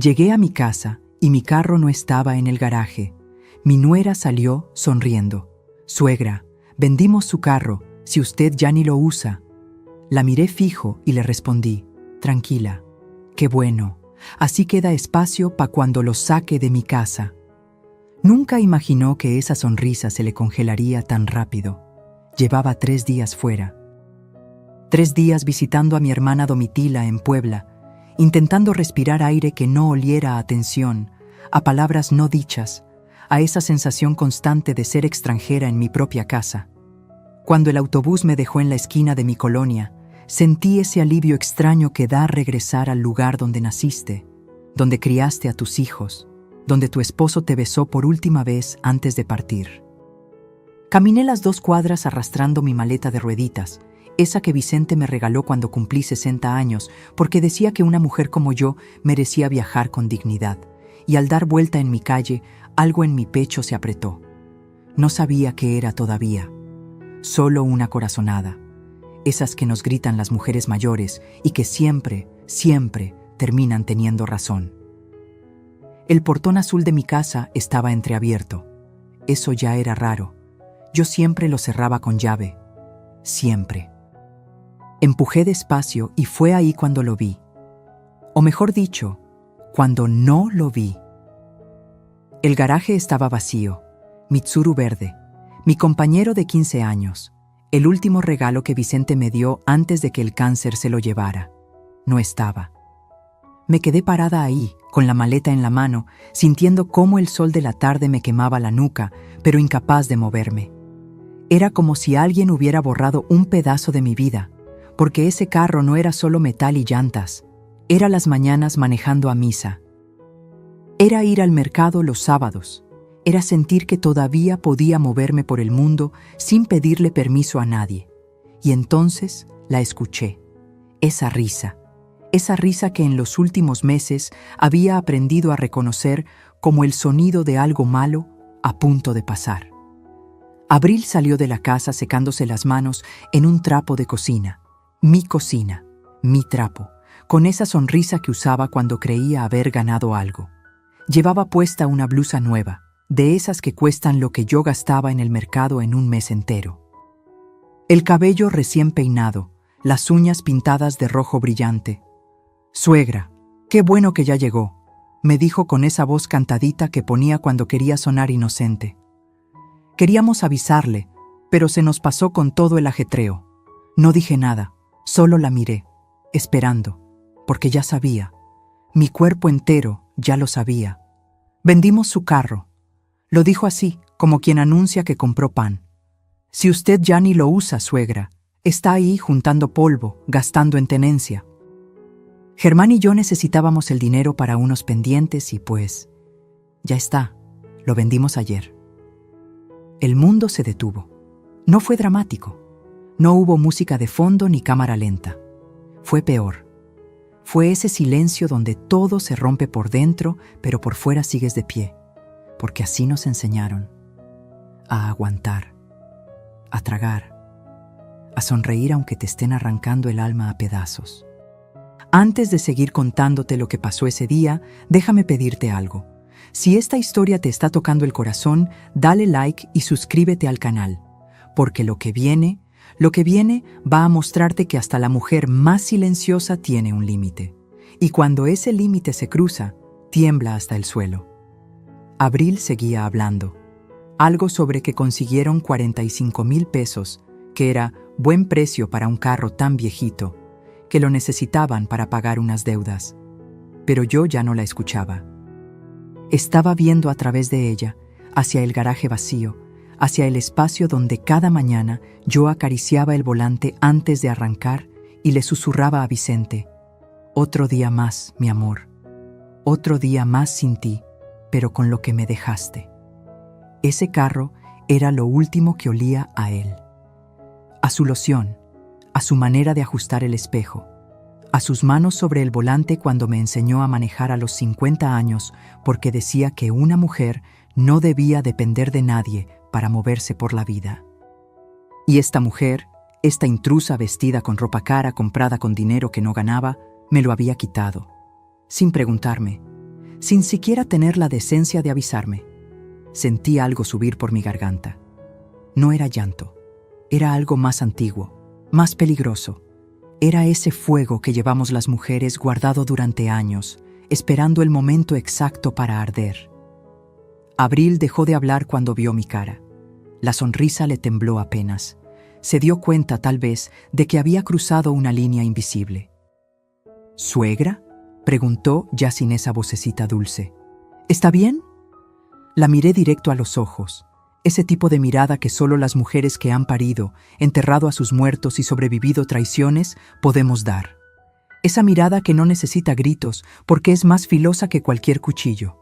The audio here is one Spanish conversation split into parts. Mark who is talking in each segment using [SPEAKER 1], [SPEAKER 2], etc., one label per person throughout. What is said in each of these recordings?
[SPEAKER 1] Llegué a mi casa y mi carro no estaba en el garaje. Mi nuera salió sonriendo. «Suegra, vendimos su carro, si usted ya ni lo usa». La miré fijo y le respondí: «Tranquila, qué bueno, así queda espacio pa' cuando lo saque de mi casa». Nunca imaginó que esa sonrisa se le congelaría tan rápido. Llevaba 3 días fuera. 3 días visitando a mi hermana Domitila en Puebla, intentando respirar aire que no oliera a tensión, a palabras no dichas, a esa sensación constante de ser extranjera en mi propia casa. Cuando el autobús me dejó en la esquina de mi colonia, sentí ese alivio extraño que da regresar al lugar donde naciste, donde criaste a tus hijos, donde tu esposo te besó por última vez antes de partir. Caminé las 2 cuadras arrastrando mi maleta de rueditas, esa que Vicente me regaló cuando cumplí 60 años, porque decía que una mujer como yo merecía viajar con dignidad, y al dar vuelta en mi calle, algo en mi pecho se apretó. No sabía qué era todavía, solo una corazonada, esas que nos gritan las mujeres mayores y que siempre, siempre terminan teniendo razón. El portón azul de mi casa estaba entreabierto. Eso ya era raro. Yo siempre lo cerraba con llave. Siempre. Empujé despacio y fue ahí cuando lo vi. O mejor dicho, cuando no lo vi. El garaje estaba vacío. Mitsuru verde. Mi compañero de 15 años. El último regalo que Vicente me dio antes de que el cáncer se lo llevara. No estaba. Me quedé parada ahí, con la maleta en la mano, sintiendo cómo el sol de la tarde me quemaba la nuca, pero incapaz de moverme. Era como si alguien hubiera borrado un pedazo de mi vida, porque ese carro no era solo metal y llantas, era las mañanas manejando a misa. Era ir al mercado los sábados, era sentir que todavía podía moverme por el mundo sin pedirle permiso a nadie. Y entonces la escuché, esa risa que en los últimos meses había aprendido a reconocer como el sonido de algo malo a punto de pasar. Abril salió de la casa secándose las manos en un trapo de cocina, mi trapo, con esa sonrisa que usaba cuando creía haber ganado algo. Llevaba puesta una blusa nueva, de esas que cuestan lo que yo gastaba en el mercado en un mes entero. El cabello recién peinado, las uñas pintadas de rojo brillante. «Suegra, qué bueno que ya llegó», me dijo con esa voz cantadita que ponía cuando quería sonar inocente. Queríamos avisarle, pero se nos pasó con todo el ajetreo. No dije nada, solo la miré, esperando, porque ya sabía. Mi cuerpo entero ya lo sabía. «Vendimos su carro», lo dijo así, como quien anuncia que compró pan. «Si usted ya ni lo usa, suegra, está ahí juntando polvo, gastando en tenencia». Germán y yo necesitábamos el dinero para unos pendientes y pues, ya está, lo vendimos ayer. El mundo se detuvo. No fue dramático. No hubo música de fondo ni cámara lenta. Fue peor. Fue ese silencio donde todo se rompe por dentro, pero por fuera sigues de pie, porque así nos enseñaron. A aguantar, a tragar, a sonreír aunque te estén arrancando el alma a pedazos. Antes de seguir contándote lo que pasó ese día, déjame pedirte algo. Si esta historia te está tocando el corazón, dale like y suscríbete al canal, porque lo que viene va a mostrarte que hasta la mujer más silenciosa tiene un límite. Y cuando ese límite se cruza, tiembla hasta el suelo. Abril seguía hablando. Algo sobre que consiguieron 45,000 pesos, que era buen precio para un carro tan viejito, que lo necesitaban para pagar unas deudas. Pero yo ya no la escuchaba. Estaba viendo a través de ella, hacia el garaje vacío, hacia el espacio donde cada mañana yo acariciaba el volante antes de arrancar y le susurraba a Vicente: «Otro día más, mi amor. Otro día más sin ti, pero con lo que me dejaste». Ese carro era lo último que olía a él. A su loción, a su manera de ajustar el espejo, a sus manos sobre el volante cuando me enseñó a manejar a los 50 años porque decía que una mujer no debía depender de nadie para moverse por la vida. Y esta mujer, esta intrusa vestida con ropa cara comprada con dinero que no ganaba, me lo había quitado, sin preguntarme. sin siquiera tener la decencia de avisarme. Sentí algo subir por mi garganta. No era llanto, era algo más antiguo, más peligroso. Era ese fuego que llevamos las mujeres guardado durante años, esperando el momento exacto para arder. Abril dejó de hablar cuando vio mi cara. La sonrisa le tembló apenas. Se dio cuenta, tal vez, de que había cruzado una línea invisible. ¿Suegra?, preguntó, ya sin esa vocecita dulce. ¿Está bien? La miré directo a los ojos. Ese tipo de mirada que solo las mujeres que han parido, enterrado a sus muertos y sobrevivido traiciones, podemos dar. Esa mirada que no necesita gritos porque es más filosa que cualquier cuchillo.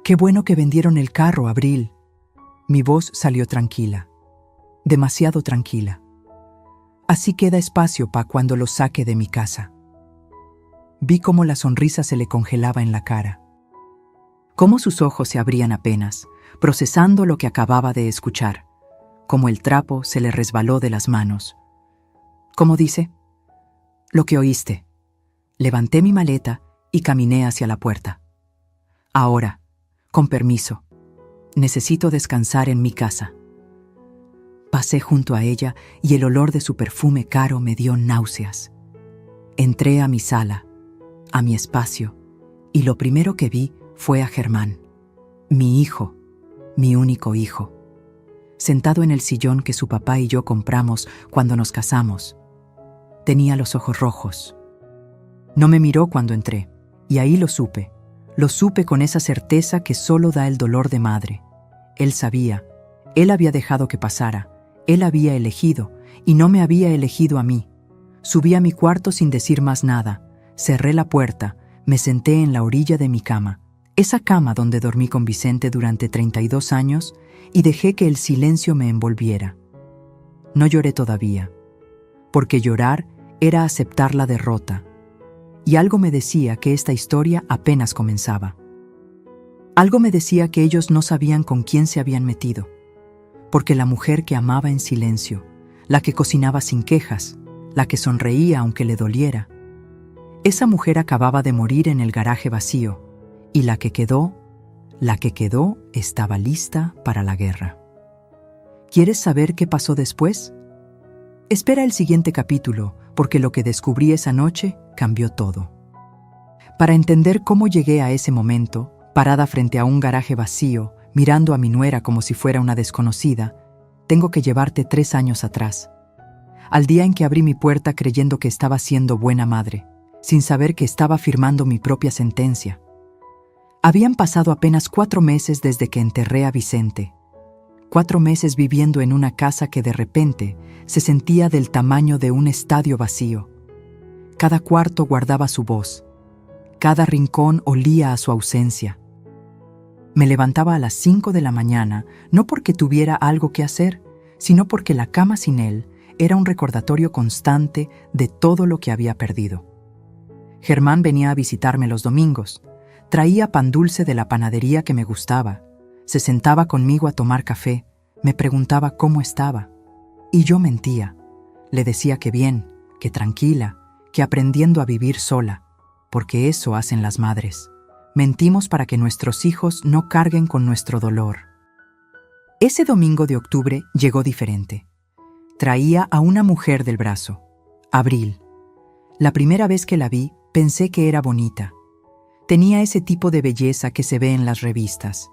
[SPEAKER 1] «Qué bueno que vendieron el carro, Abril». Mi voz salió tranquila. Demasiado tranquila. Así queda espacio para cuando lo saque de mi casa. Vi cómo la sonrisa se le congelaba en la cara. Cómo sus ojos se abrían apenas, procesando lo que acababa de escuchar. Cómo el trapo se le resbaló de las manos. ¿Cómo dice? Lo que oíste. Levanté mi maleta y caminé hacia la puerta. Ahora, con permiso, necesito descansar en mi casa. Pasé junto a ella y el olor de su perfume caro me dio náuseas. Entré a mi sala, a mi espacio, y lo primero que vi fue a Germán, mi hijo, mi único hijo, sentado en el sillón que su papá y yo compramos cuando nos casamos. Tenía los ojos rojos. No me miró cuando entré, y ahí lo supe con esa certeza que solo da el dolor de madre. Él sabía, él había dejado que pasara, él había elegido, y no me había elegido a mí. Subí a mi cuarto sin decir más nada, cerré la puerta, me senté en la orilla de mi cama, esa cama donde dormí con Vicente durante 32 años, y dejé que el silencio me envolviera. No lloré todavía, porque llorar era aceptar la derrota, y algo me decía que esta historia apenas comenzaba. Algo me decía que ellos no sabían con quién se habían metido, porque la mujer que amaba en silencio, la que cocinaba sin quejas, la que sonreía aunque le doliera, esa mujer acababa de morir en el garaje vacío, y la que quedó estaba lista para la guerra. ¿Quieres saber qué pasó después? Espera el siguiente capítulo, porque lo que descubrí esa noche cambió todo. Para entender cómo llegué a ese momento, parada frente a un garaje vacío, mirando a mi nuera como si fuera una desconocida, tengo que llevarte 3 años atrás. Al día en que abrí mi puerta creyendo que estaba siendo buena madre, sin saber que estaba firmando mi propia sentencia. Habían pasado apenas 4 meses desde que enterré a Vicente. 4 meses viviendo en una casa que de repente se sentía del tamaño de un estadio vacío. Cada cuarto guardaba su voz. Cada rincón olía a su ausencia. Me levantaba a las 5 de la mañana, no porque tuviera algo que hacer, sino porque la cama sin él era un recordatorio constante de todo lo que había perdido. Germán venía a visitarme los domingos. Traía pan dulce de la panadería que me gustaba. Se sentaba conmigo a tomar café. Me preguntaba cómo estaba. Y yo mentía. Le decía que bien, que tranquila, que aprendiendo a vivir sola, porque eso hacen las madres. Mentimos para que nuestros hijos no carguen con nuestro dolor. Ese domingo de octubre llegó diferente. Traía a una mujer del brazo, Abril. La primera vez que la vi, pensé que era bonita. Tenía ese tipo de belleza que se ve en las revistas.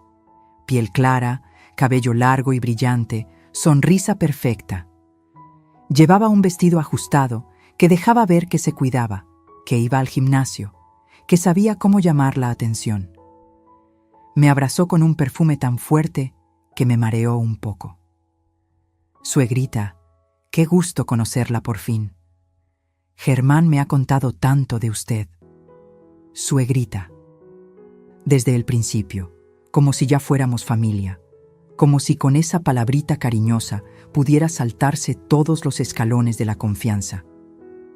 [SPEAKER 1] Piel clara, cabello largo y brillante, sonrisa perfecta. Llevaba un vestido ajustado que dejaba ver que se cuidaba, que iba al gimnasio, que sabía cómo llamar la atención. Me abrazó con un perfume tan fuerte que me mareó un poco. Suegrita, qué gusto conocerla por fin. Germán me ha contado tanto de usted. Suegrita. Desde el principio, como si ya fuéramos familia, como si con esa palabrita cariñosa pudiera saltarse todos los escalones de la confianza.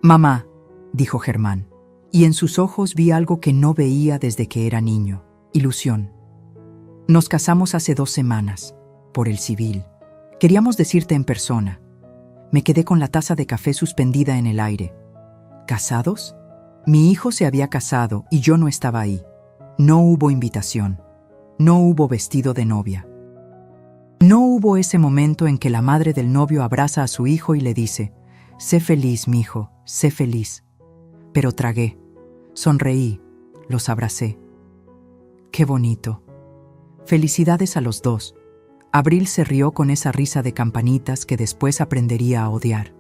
[SPEAKER 1] Mamá, dijo Germán, y en sus ojos vi algo que no veía desde que era niño, ilusión. Nos casamos hace 2 semanas, por el civil. Queríamos decirte en persona. Me quedé con la taza de café suspendida en el aire. ¿Casados? Mi hijo se había casado y yo no estaba ahí. No hubo invitación. No hubo vestido de novia. No hubo ese momento en que la madre del novio abraza a su hijo y le dice: «Sé feliz, mijo, sé feliz». Pero tragué, sonreí, los abracé. ¡Qué bonito! Felicidades a los dos. Abril se rió con esa risa de campanitas que después aprendería a odiar.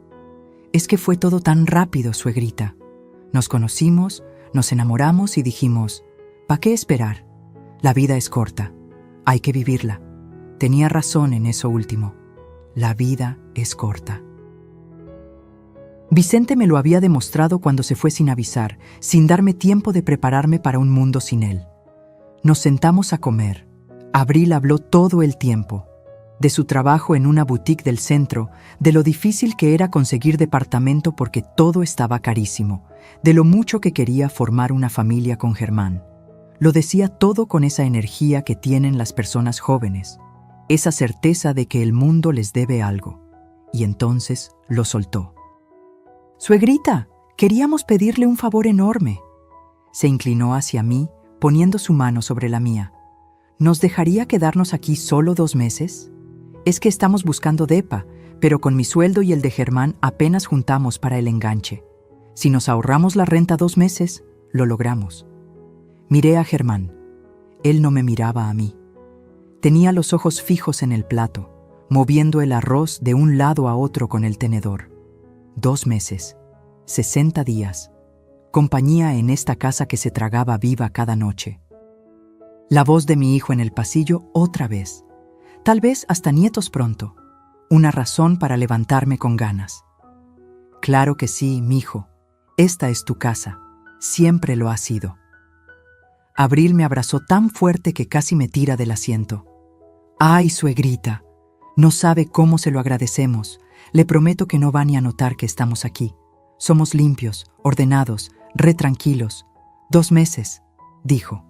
[SPEAKER 1] Es que fue todo tan rápido, suegrita. Nos conocimos, nos enamoramos y dijimos: ¿pa' qué esperar? La vida es corta, hay que vivirla. Tenía razón en eso último. La vida es corta. Vicente me lo había demostrado cuando se fue sin avisar, sin darme tiempo de prepararme para un mundo sin él. Nos sentamos a comer. Abril habló todo el tiempo. De su trabajo en una boutique del centro, de lo difícil que era conseguir departamento porque todo estaba carísimo, de lo mucho que quería formar una familia con Germán. Lo decía todo con esa energía que tienen las personas jóvenes, esa certeza de que el mundo les debe algo. Y entonces lo soltó. «Suegrita, queríamos pedirle un favor enorme». Se inclinó hacia mí, poniendo su mano sobre la mía. «¿Nos dejaría quedarnos aquí solo 2 meses? Es que estamos buscando depa, pero con mi sueldo y el de Germán apenas juntamos para el enganche. Si nos ahorramos la renta 2 meses, lo logramos». Miré a Germán. Él no me miraba a mí. Tenía los ojos fijos en el plato, moviendo el arroz de un lado a otro con el tenedor. 2 meses, 60 días, compañía en esta casa que se tragaba viva cada noche. La voz de mi hijo en el pasillo otra vez. Tal vez hasta nietos pronto. Una razón para levantarme con ganas. «Claro que sí, mijo. Esta es tu casa. Siempre lo ha sido». Abril me abrazó tan fuerte que casi me tira del asiento. «Ay, suegrita, no sabe cómo se lo agradecemos. Le prometo que no va ni a notar que estamos aquí. Somos limpios, ordenados, re tranquilos. 2 meses», dijo.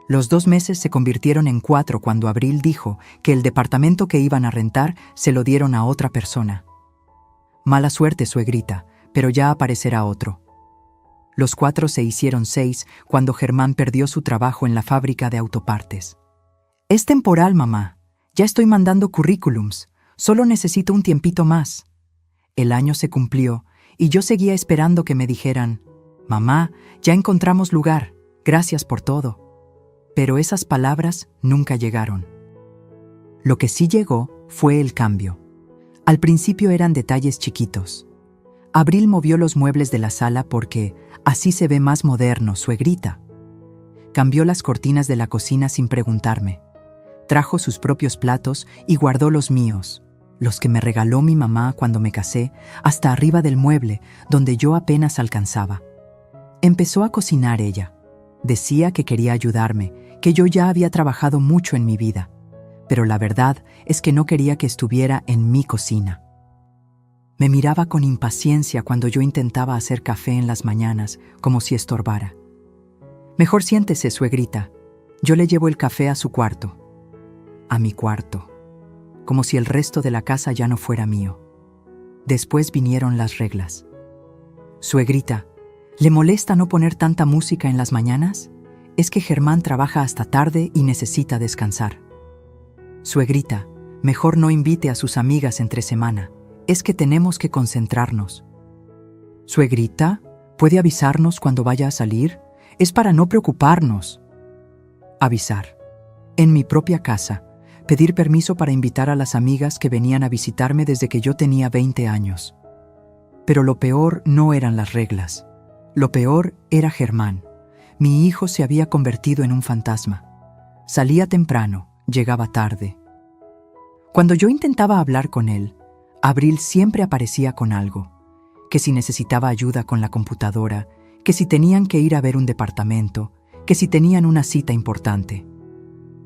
[SPEAKER 1] Los 2 meses se convirtieron en 4 cuando Abril dijo que el departamento que iban a rentar se lo dieron a otra persona. «Mala suerte, suegrita, pero ya aparecerá otro». Los 4 se hicieron 6 cuando Germán perdió su trabajo en la fábrica de autopartes. «Es temporal, mamá. Ya estoy mandando currículums. Solo necesito un tiempito más». El año se cumplió y yo seguía esperando que me dijeran: «Mamá, ya encontramos lugar. Gracias por todo». Pero esas palabras nunca llegaron. Lo que sí llegó fue el cambio. Al principio eran detalles chiquitos. Abril movió los muebles de la sala porque así se ve más moderno, suegrita. Cambió las cortinas de la cocina sin preguntarme. Trajo sus propios platos y guardó los míos, los que me regaló mi mamá cuando me casé, hasta arriba del mueble, donde yo apenas alcanzaba. Empezó a cocinar ella. Decía que quería ayudarme, que yo ya había trabajado mucho en mi vida, pero la verdad es que no quería que estuviera en mi cocina. Me miraba con impaciencia cuando yo intentaba hacer café en las mañanas, como si estorbara. «Mejor siéntese, suegrita. Yo le llevo el café a su cuarto». A mi cuarto, como si el resto de la casa ya no fuera mío. Después vinieron las reglas. «Suegrita, ¿le molesta no poner tanta música en las mañanas? Es que Germán trabaja hasta tarde y necesita descansar». «Suegrita, mejor no invite a sus amigas entre semana. Es que tenemos que concentrarnos». «Suegrita, ¿puede avisarnos cuando vaya a salir? Es para no preocuparnos». Avisar. En mi propia casa. Pedir permiso para invitar a las amigas que venían a visitarme desde que yo tenía 20 años. Pero lo peor no eran las reglas. Lo peor era Germán. Mi hijo se había convertido en un fantasma. Salía temprano, llegaba tarde. Cuando yo intentaba hablar con él, Abril siempre aparecía con algo. Que si necesitaba ayuda con la computadora, que si tenían que ir a ver un departamento, que si tenían una cita importante.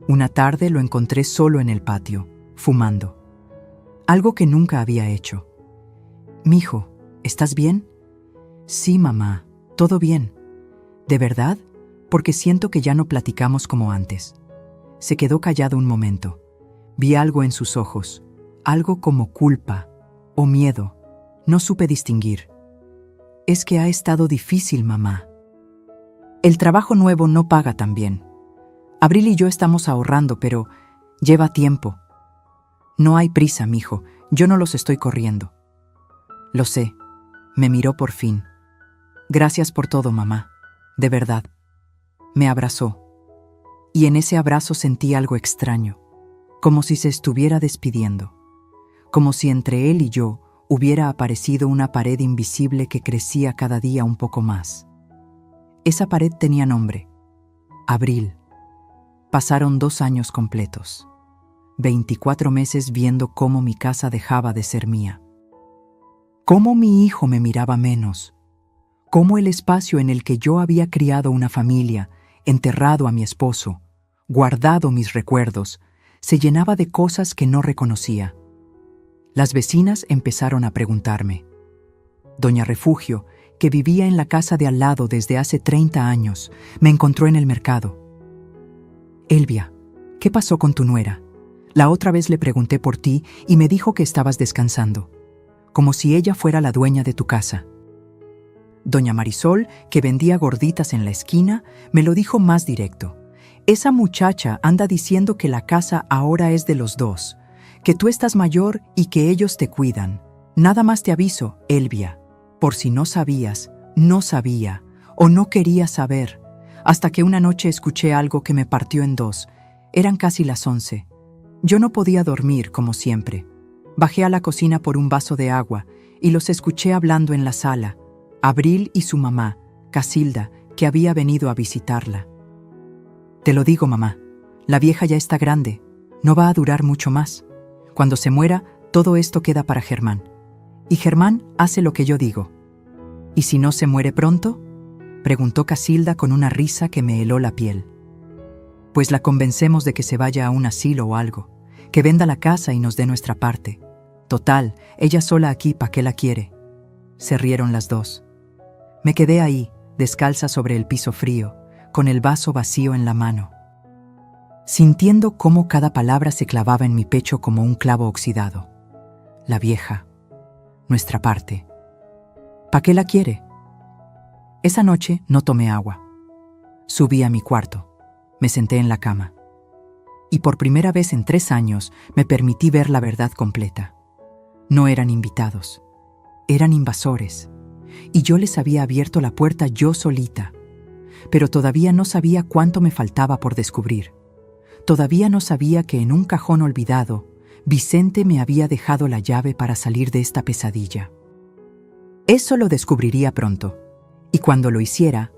[SPEAKER 1] Una tarde lo encontré solo en el patio, fumando. Algo que nunca había hecho. «Mijo, ¿estás bien?» «Sí, mamá, todo bien». «¿De verdad? Porque siento que ya no platicamos como antes». Se quedó callado un momento. Vi algo en sus ojos, algo como culpa o miedo. No supe distinguir. «Es que ha estado difícil, mamá». El trabajo nuevo no paga tan bien. Abril y yo estamos ahorrando, pero lleva tiempo. No hay prisa, mijo, yo no los estoy corriendo. Lo sé, me miró por fin. Gracias por todo, mamá, de verdad. Me abrazó. Y en ese abrazo sentí algo extraño, como si se estuviera despidiendo, como si entre él y yo hubiera aparecido una pared invisible que crecía cada día un poco más. Esa pared tenía nombre: Abril. Pasaron 2 años completos, 24 meses viendo cómo mi casa dejaba de ser mía, cómo mi hijo me miraba menos, cómo el espacio en el que yo había criado una familia, enterrado a mi esposo, guardado mis recuerdos, se llenaba de cosas que no reconocía. Las vecinas empezaron a preguntarme. Doña Refugio, que vivía en la casa de al lado desde hace 30 años, me encontró en el mercado. Elvia, ¿qué pasó con tu nuera? La otra vez le pregunté por ti y me dijo que estabas descansando, como si ella fuera la dueña de tu casa. Doña Marisol, que vendía gorditas en la esquina, me lo dijo más directo. Esa muchacha anda diciendo que la casa ahora es de los dos, que tú estás mayor y que ellos te cuidan. Nada más te aviso, Elvia, por si no sabías, no sabía o no quería saber, hasta que una noche escuché algo que me partió en dos. Eran casi las 11. Yo no podía dormir, como siempre. Bajé a la cocina por un vaso de agua y los escuché hablando en la sala. Abril y su mamá, Casilda, que había venido a visitarla. Te lo digo, mamá, la vieja ya está grande, no va a durar mucho más. Cuando se muera, todo esto queda para Germán. Y Germán hace lo que yo digo. ¿Y si no se muere pronto?, preguntó Casilda con una risa que me heló la piel. Pues la convencemos de que se vaya a un asilo o algo, que venda la casa y nos dé nuestra parte. Total, ella sola aquí, ¿pa' qué la quiere? Se rieron las dos. Me quedé ahí, descalza sobre el piso frío, con el vaso vacío en la mano, sintiendo cómo cada palabra se clavaba en mi pecho como un clavo oxidado. La vieja, nuestra parte. ¿Pa' qué la quiere? Esa noche no tomé agua. Subí a mi cuarto, me senté en la cama. Y por primera vez en 3 años me permití ver la verdad completa. No eran invitados, eran invasores. Y yo les había abierto la puerta yo solita. Pero todavía no sabía cuánto me faltaba por descubrir. Todavía no sabía que en un cajón olvidado, Vicente me había dejado la llave para salir de esta pesadilla. Eso lo descubriría pronto, y cuando lo hiciera,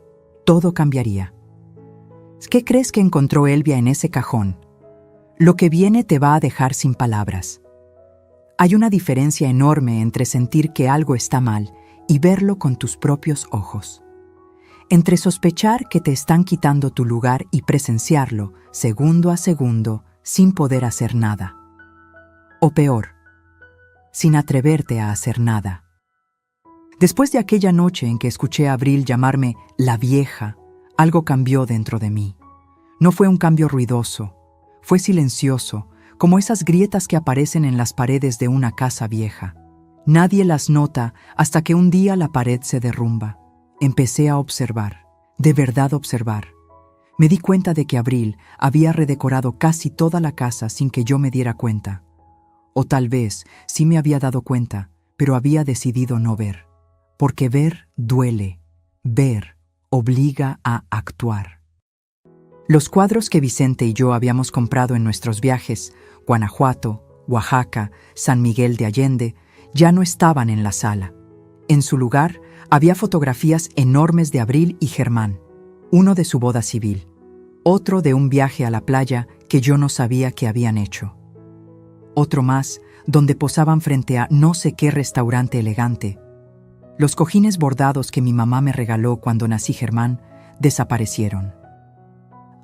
[SPEAKER 1] todo cambiaría. ¿Qué crees que encontró Elvia en ese cajón? Lo que viene te va a dejar sin palabras. Hay una diferencia enorme entre sentir que algo está mal y verlo con tus propios ojos. Entre sospechar que te están quitando tu lugar y presenciarlo, segundo a segundo, sin poder hacer nada. O peor, sin atreverte a hacer nada. Después de aquella noche en que escuché a Abril llamarme la vieja, algo cambió dentro de mí. No fue un cambio ruidoso, fue silencioso, como esas grietas que aparecen en las paredes de una casa vieja. Nadie las nota hasta que un día la pared se derrumba. Empecé a observar, de verdad observar. Me di cuenta de que Abril había redecorado casi toda la casa sin que yo me diera cuenta. O tal vez sí me había dado cuenta, pero había decidido no ver. Porque ver duele, ver obliga a actuar. Los cuadros que Vicente y yo habíamos comprado en nuestros viajes, Guanajuato, Oaxaca, San Miguel de Allende, ya no estaban en la sala. En su lugar, había fotografías enormes de Abril y Germán, uno de su boda civil, otro de un viaje a la playa que yo no sabía que habían hecho. Otro más, donde posaban frente a no sé qué restaurante elegante. Los cojines bordados que mi mamá me regaló cuando nací Germán desaparecieron.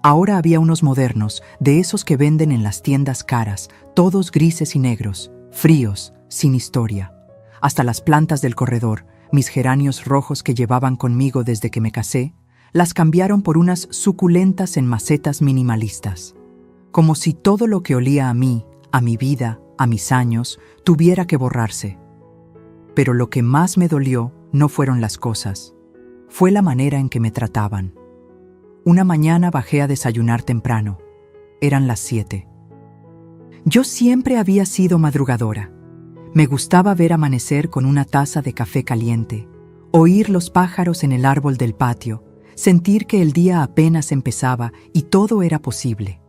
[SPEAKER 1] Ahora había unos modernos, de esos que venden en las tiendas caras, todos grises y negros, fríos, sin historia. Hasta las plantas del corredor, mis geranios rojos que llevaban conmigo desde que me casé, las cambiaron por unas suculentas en macetas minimalistas. Como si todo lo que olía a mí, a mi vida, a mis años, tuviera que borrarse. Pero lo que más me dolió no fueron las cosas, fue la manera en que me trataban. Una mañana bajé a desayunar temprano. Eran las 7. Yo siempre había sido madrugadora. Me gustaba ver amanecer con una taza de café caliente, oír los pájaros en el árbol del patio, sentir que el día apenas empezaba y todo era posible.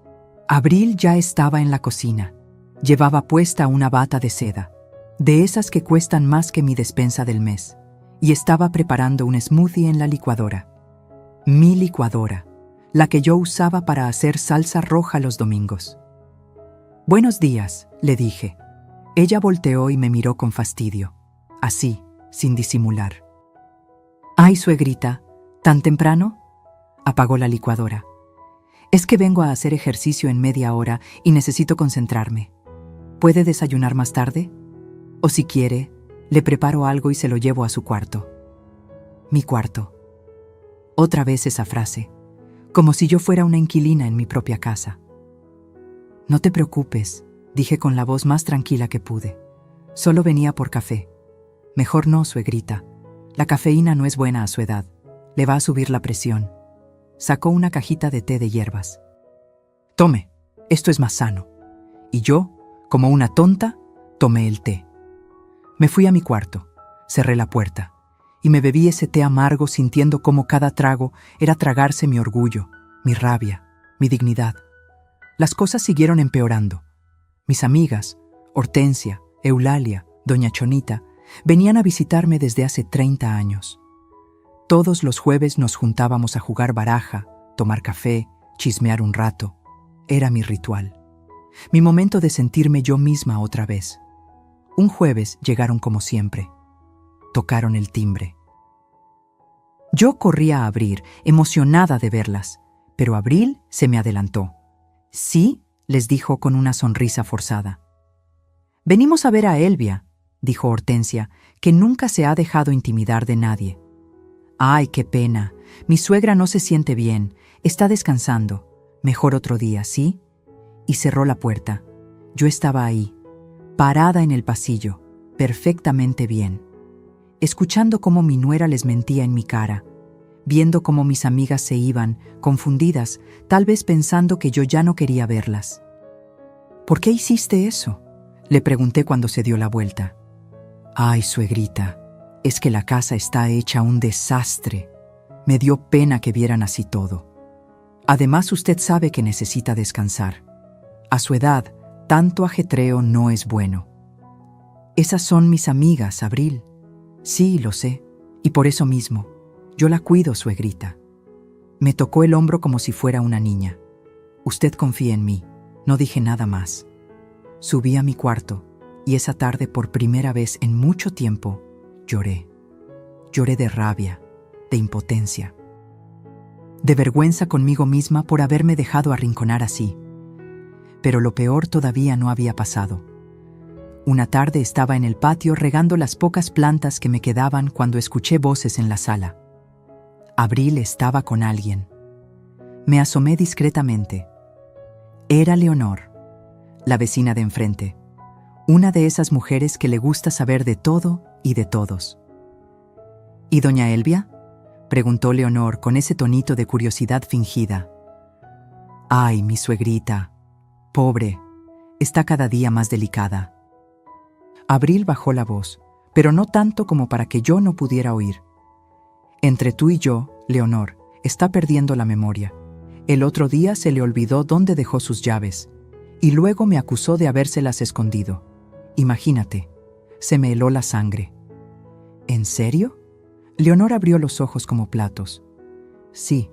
[SPEAKER 1] Abril ya estaba en la cocina. Llevaba puesta una bata de seda, de esas que cuestan más que mi despensa del mes, y estaba preparando un smoothie en la licuadora. Mi licuadora, la que yo usaba para hacer salsa roja los domingos. «Buenos días», le dije. Ella volteó y me miró con fastidio, así, sin disimular. «Ay, suegrita, ¿tan temprano?». Apagó la licuadora. «Es que vengo a hacer ejercicio en media hora y necesito concentrarme. ¿Puede desayunar más tarde? O si quiere, le preparo algo y se lo llevo a su cuarto». Mi cuarto. Otra vez esa frase, como si yo fuera una inquilina en mi propia casa. «No te preocupes», dije con la voz más tranquila que pude. «Solo venía por café». «Mejor no, suegrita. La cafeína no es buena a su edad. Le va a subir la presión». Sacó una cajita de té de hierbas. «Tome, esto es más sano». Y yo, como una tonta, tomé el té. Me fui a mi cuarto, cerré la puerta y me bebí ese té amargo sintiendo cómo cada trago era tragarse mi orgullo, mi rabia, mi dignidad. Las cosas siguieron empeorando. Mis amigas, Hortensia, Eulalia, Doña Chonita, venían a visitarme desde hace 30 años. Todos los jueves nos juntábamos a jugar baraja, tomar café, chismear un rato. Era mi ritual. Mi momento de sentirme yo misma otra vez. Un jueves llegaron como siempre. Tocaron el timbre. Yo corría a abrir, emocionada de verlas, pero Abril se me adelantó. «Sí», les dijo con una sonrisa forzada. «Venimos a ver a Elvia», dijo Hortensia, que nunca se ha dejado intimidar de nadie. «Ay, qué pena. Mi suegra no se siente bien. Está descansando. Mejor otro día, ¿sí?». Y cerró la puerta. Yo estaba ahí, parada en el pasillo, perfectamente bien, escuchando cómo mi nuera les mentía en mi cara, viendo cómo mis amigas se iban, confundidas, tal vez pensando que yo ya no quería verlas. «¿Por qué hiciste eso?», le pregunté cuando se dio la vuelta. «Ay, suegrita, es que la casa está hecha un desastre. Me dio pena que vieran así todo. Además, usted sabe que necesita descansar. A su edad, tanto ajetreo no es bueno». «Esas son mis amigas, Abril». «Sí, lo sé, y por eso mismo. Yo la cuido, suegrita». Me tocó el hombro como si fuera una niña. «Usted confía en mí». No dije nada más. Subí a mi cuarto, y esa tarde, por primera vez en mucho tiempo, lloré. Lloré de rabia, de impotencia, de vergüenza conmigo misma por haberme dejado arrinconar así. Pero lo peor todavía no había pasado. Una tarde estaba en el patio regando las pocas plantas que me quedaban cuando escuché voces en la sala. Abril estaba con alguien. Me asomé discretamente. Era Leonor, la vecina de enfrente, una de esas mujeres que le gusta saber de todo y de todos. «¿Y doña Elvia?», preguntó Leonor con ese tonito de curiosidad fingida. «Ay, mi suegrita, pobre, está cada día más delicada». Abril bajó la voz, pero no tanto como para que yo no pudiera oír. «Entre tú y yo, Leonor, está perdiendo la memoria. El otro día se le olvidó dónde dejó sus llaves, y luego me acusó de habérselas escondido. Imagínate, se me heló la sangre». «¿En serio?». Leonor abrió los ojos como platos. «Sí,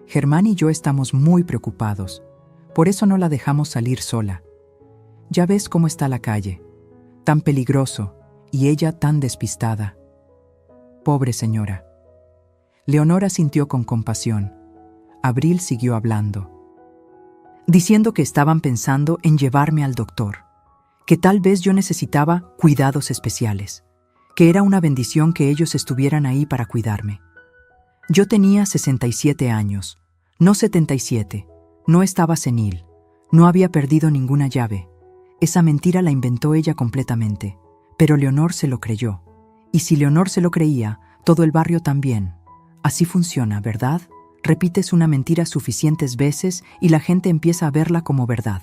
[SPEAKER 1] Germán y yo estamos muy preocupados. Por eso no la dejamos salir sola. Ya ves cómo está la calle. Tan peligroso, y ella tan despistada. Pobre señora». Leonor asintió con compasión. Abril siguió hablando, diciendo que estaban pensando en llevarme al doctor, que tal vez yo necesitaba cuidados especiales, que era una bendición que ellos estuvieran ahí para cuidarme. Yo tenía 67 años, no 77, no estaba senil, no había perdido ninguna llave. Esa mentira la inventó ella completamente, pero Leonor se lo creyó. Y si Leonor se lo creía, todo el barrio también. Así funciona, ¿verdad? Repites una mentira suficientes veces y la gente empieza a verla como verdad.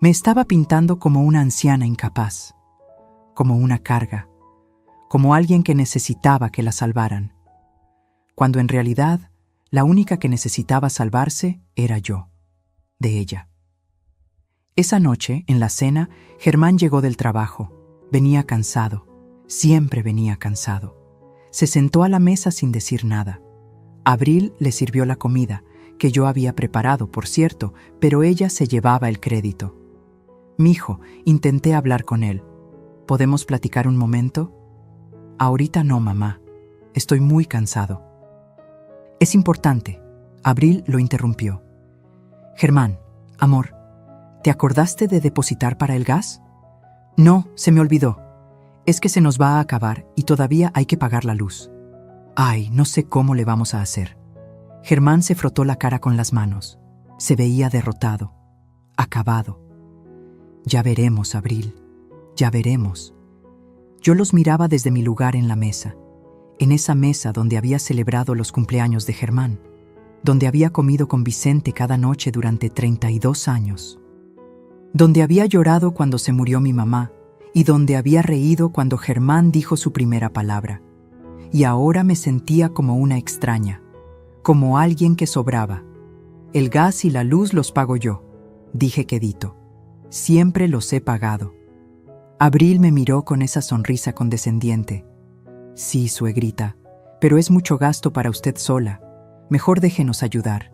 [SPEAKER 1] Me estaba pintando como una anciana incapaz, como una carga, como alguien que necesitaba que la salvaran, cuando en realidad la única que necesitaba salvarse era yo, de ella. Esa noche, en la cena, Germán llegó del trabajo. Venía cansado, siempre venía cansado. Se sentó a la mesa sin decir nada. Abril le sirvió la comida, que yo había preparado, por cierto, pero ella se llevaba el crédito. «Mijo», intenté hablar con él. «¿Podemos platicar un momento?» «Ahorita no, mamá. Estoy muy cansado». «Es importante». Abril lo interrumpió. «Germán, amor, ¿te acordaste de depositar para el gas?» «No, se me olvidó. Es que se nos va a acabar y todavía hay que pagar la luz». «Ay, no sé cómo le vamos a hacer». Germán se frotó la cara con las manos. Se veía derrotado, acabado. «Ya veremos, Abril, ya veremos». Yo los miraba desde mi lugar en la mesa, en esa mesa donde había celebrado los cumpleaños de Germán, donde había comido con Vicente cada noche durante 32 años, donde había llorado cuando se murió mi mamá y donde había reído cuando Germán dijo su primera palabra. Y ahora me sentía como una extraña, como alguien que sobraba. «El gas y la luz los pago yo», dije quedito. «Siempre los he pagado». Abril me miró con esa sonrisa condescendiente. «Sí, suegrita, pero es mucho gasto para usted sola. Mejor déjenos ayudar.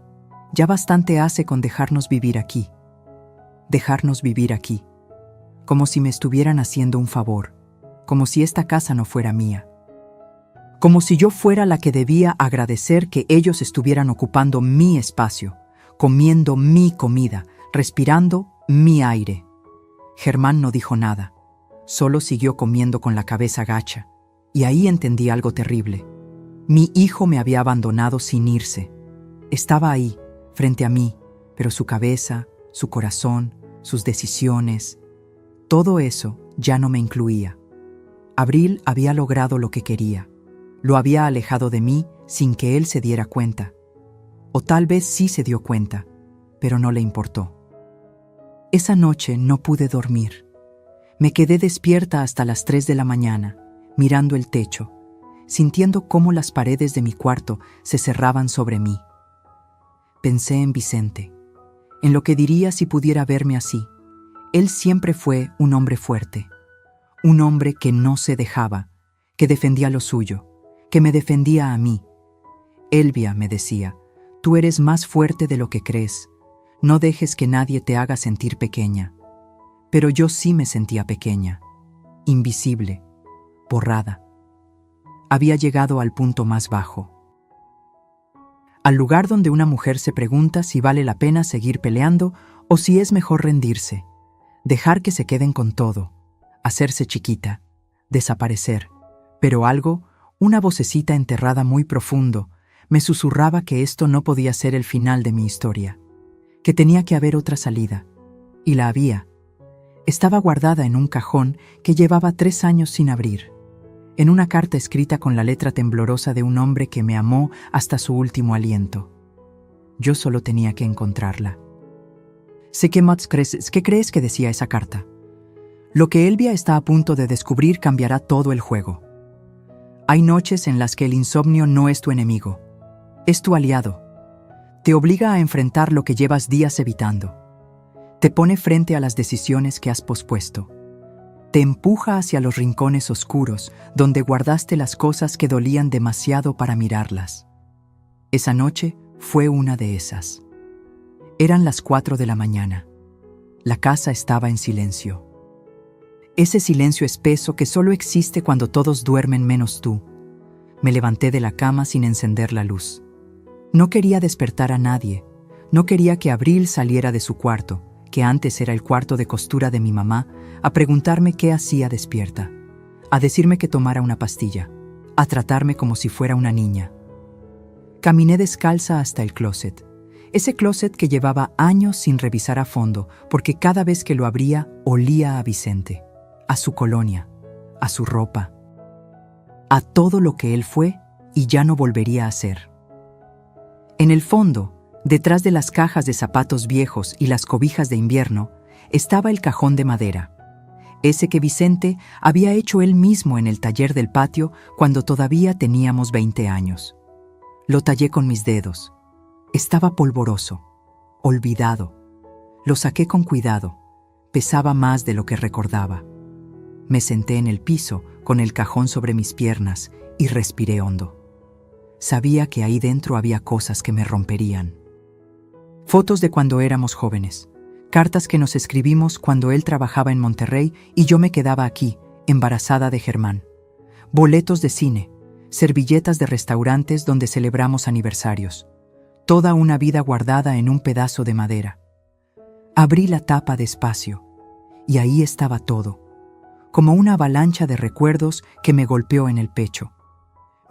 [SPEAKER 1] Ya bastante hace con dejarnos vivir aquí». Dejarnos vivir aquí. Como si me estuvieran haciendo un favor. Como si esta casa no fuera mía. Como si yo fuera la que debía agradecer que ellos estuvieran ocupando mi espacio, comiendo mi comida, respirando mi aire. Germán no dijo nada. Solo siguió comiendo con la cabeza gacha. Y ahí entendí algo terrible. Mi hijo me había abandonado sin irse. Estaba ahí, frente a mí, pero su cabeza, su corazón, sus decisiones, todo eso ya no me incluía. Abril había logrado lo que quería. Lo había alejado de mí sin que él se diera cuenta. O tal vez sí se dio cuenta, pero no le importó. Esa noche no pude dormir. Me quedé despierta hasta las 3 de la mañana, mirando el techo, sintiendo cómo las paredes de mi cuarto se cerraban sobre mí. Pensé en Vicente, en lo que diría si pudiera verme así. Él siempre fue un hombre fuerte, un hombre que no se dejaba, que defendía lo suyo, que me defendía a mí. «Elvia», me decía, «tú eres más fuerte de lo que crees. No dejes que nadie te haga sentir pequeña». Pero yo sí me sentía pequeña, invisible, borrada. Había llegado al punto más bajo. Al lugar donde una mujer se pregunta si vale la pena seguir peleando o si es mejor rendirse, dejar que se queden con todo, hacerse chiquita, desaparecer. Pero algo, una vocecita enterrada muy profundo, me susurraba que esto no podía ser el final de mi historia, que tenía que haber otra salida. Y la había. Estaba guardada en un cajón que llevaba 3 años sin abrir, en una carta escrita con la letra temblorosa de un hombre que me amó hasta su último aliento. Yo solo tenía que encontrarla. ¿Qué crees que decía esa carta? Lo que Elvia está a punto de descubrir cambiará todo el juego. Hay noches en las que el insomnio no es tu enemigo, es tu aliado. Te obliga a enfrentar lo que llevas días evitando. Te pone frente a las decisiones que has pospuesto. Te empuja hacia los rincones oscuros donde guardaste las cosas que dolían demasiado para mirarlas. Esa noche fue una de esas. Eran las 4 de la mañana. La casa estaba en silencio. Ese silencio espeso que solo existe cuando todos duermen menos tú. Me levanté de la cama sin encender la luz. No quería despertar a nadie. No quería que Abril saliera de su cuarto, que antes era el cuarto de costura de mi mamá, a preguntarme qué hacía despierta, a decirme que tomara una pastilla, a tratarme como si fuera una niña. Caminé descalza hasta el closet, ese closet que llevaba años sin revisar a fondo, porque cada vez que lo abría olía a Vicente, a su colonia, a su ropa, a todo lo que él fue y ya no volvería a ser. En el fondo, detrás de las cajas de zapatos viejos y las cobijas de invierno, estaba el cajón de madera, ese que Vicente había hecho él mismo en el taller del patio cuando todavía teníamos 20 años. Lo tallé con mis dedos. Estaba polvoroso, olvidado. Lo saqué con cuidado. Pesaba más de lo que recordaba. Me senté en el piso con el cajón sobre mis piernas y respiré hondo. Sabía que ahí dentro había cosas que me romperían. Fotos de cuando éramos jóvenes. Cartas que nos escribimos cuando él trabajaba en Monterrey y yo me quedaba aquí, embarazada de Germán. Boletos de cine, servilletas de restaurantes donde celebramos aniversarios. Toda una vida guardada en un pedazo de madera. Abrí la tapa despacio y ahí estaba todo, como una avalancha de recuerdos que me golpeó en el pecho.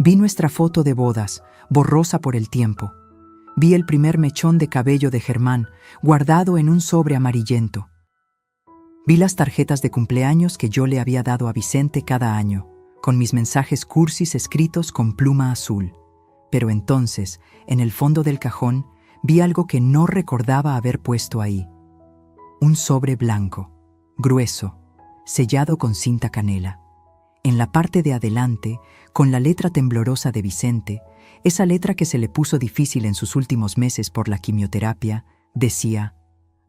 [SPEAKER 1] Vi nuestra foto de bodas, borrosa por el tiempo. Vi el primer mechón de cabello de Germán, guardado en un sobre amarillento. Vi las tarjetas de cumpleaños que yo le había dado a Vicente cada año, con mis mensajes cursis escritos con pluma azul. Pero entonces, en el fondo del cajón, vi algo que no recordaba haber puesto ahí. Un sobre blanco, grueso, sellado con cinta canela. En la parte de adelante, con la letra temblorosa de Vicente, esa letra que se le puso difícil en sus últimos meses por la quimioterapia, decía: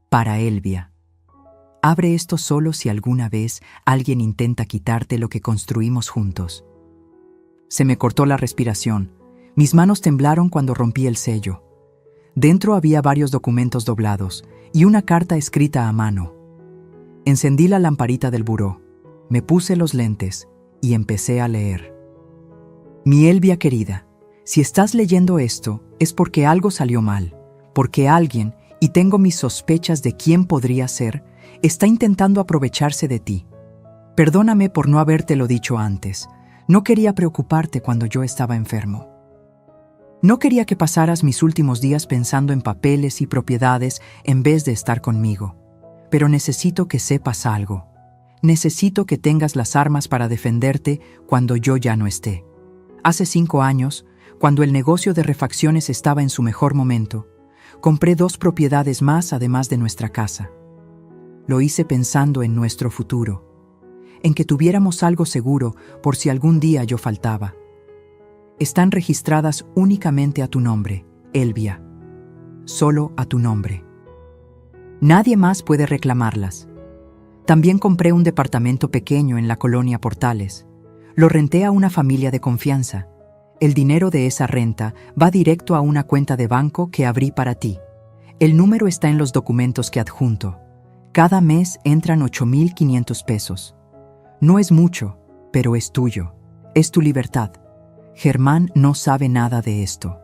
[SPEAKER 1] para Elvia. Abre esto solo si alguna vez alguien intenta quitarte lo que construimos juntos. Se me cortó la respiración. Mis manos temblaron cuando rompí el sello. Dentro había varios documentos doblados y una carta escrita a mano. Encendí la lamparita del buró, me puse los lentes y empecé a leer. Mi Elvia querida, si estás leyendo esto, es porque algo salió mal, porque alguien, y tengo mis sospechas de quién podría ser, está intentando aprovecharse de ti. Perdóname por no habértelo dicho antes. No quería preocuparte cuando yo estaba enfermo. No quería que pasaras mis últimos días pensando en papeles y propiedades en vez de estar conmigo. Pero necesito que sepas algo. Necesito que tengas las armas para defenderte cuando yo ya no esté. Hace 5 años, cuando el negocio de refacciones estaba en su mejor momento, compré 2 propiedades más además de nuestra casa. Lo hice pensando en nuestro futuro, en que tuviéramos algo seguro por si algún día yo faltaba. Están registradas únicamente a tu nombre, Elvia. Solo a tu nombre. Nadie más puede reclamarlas. También compré un departamento pequeño en la colonia Portales. Lo renté a una familia de confianza. El dinero de esa renta va directo a una cuenta de banco que abrí para ti. El número está en los documentos que adjunto. Cada mes entran 8,500 pesos. No es mucho, pero es tuyo. Es tu libertad. Germán no sabe nada de esto.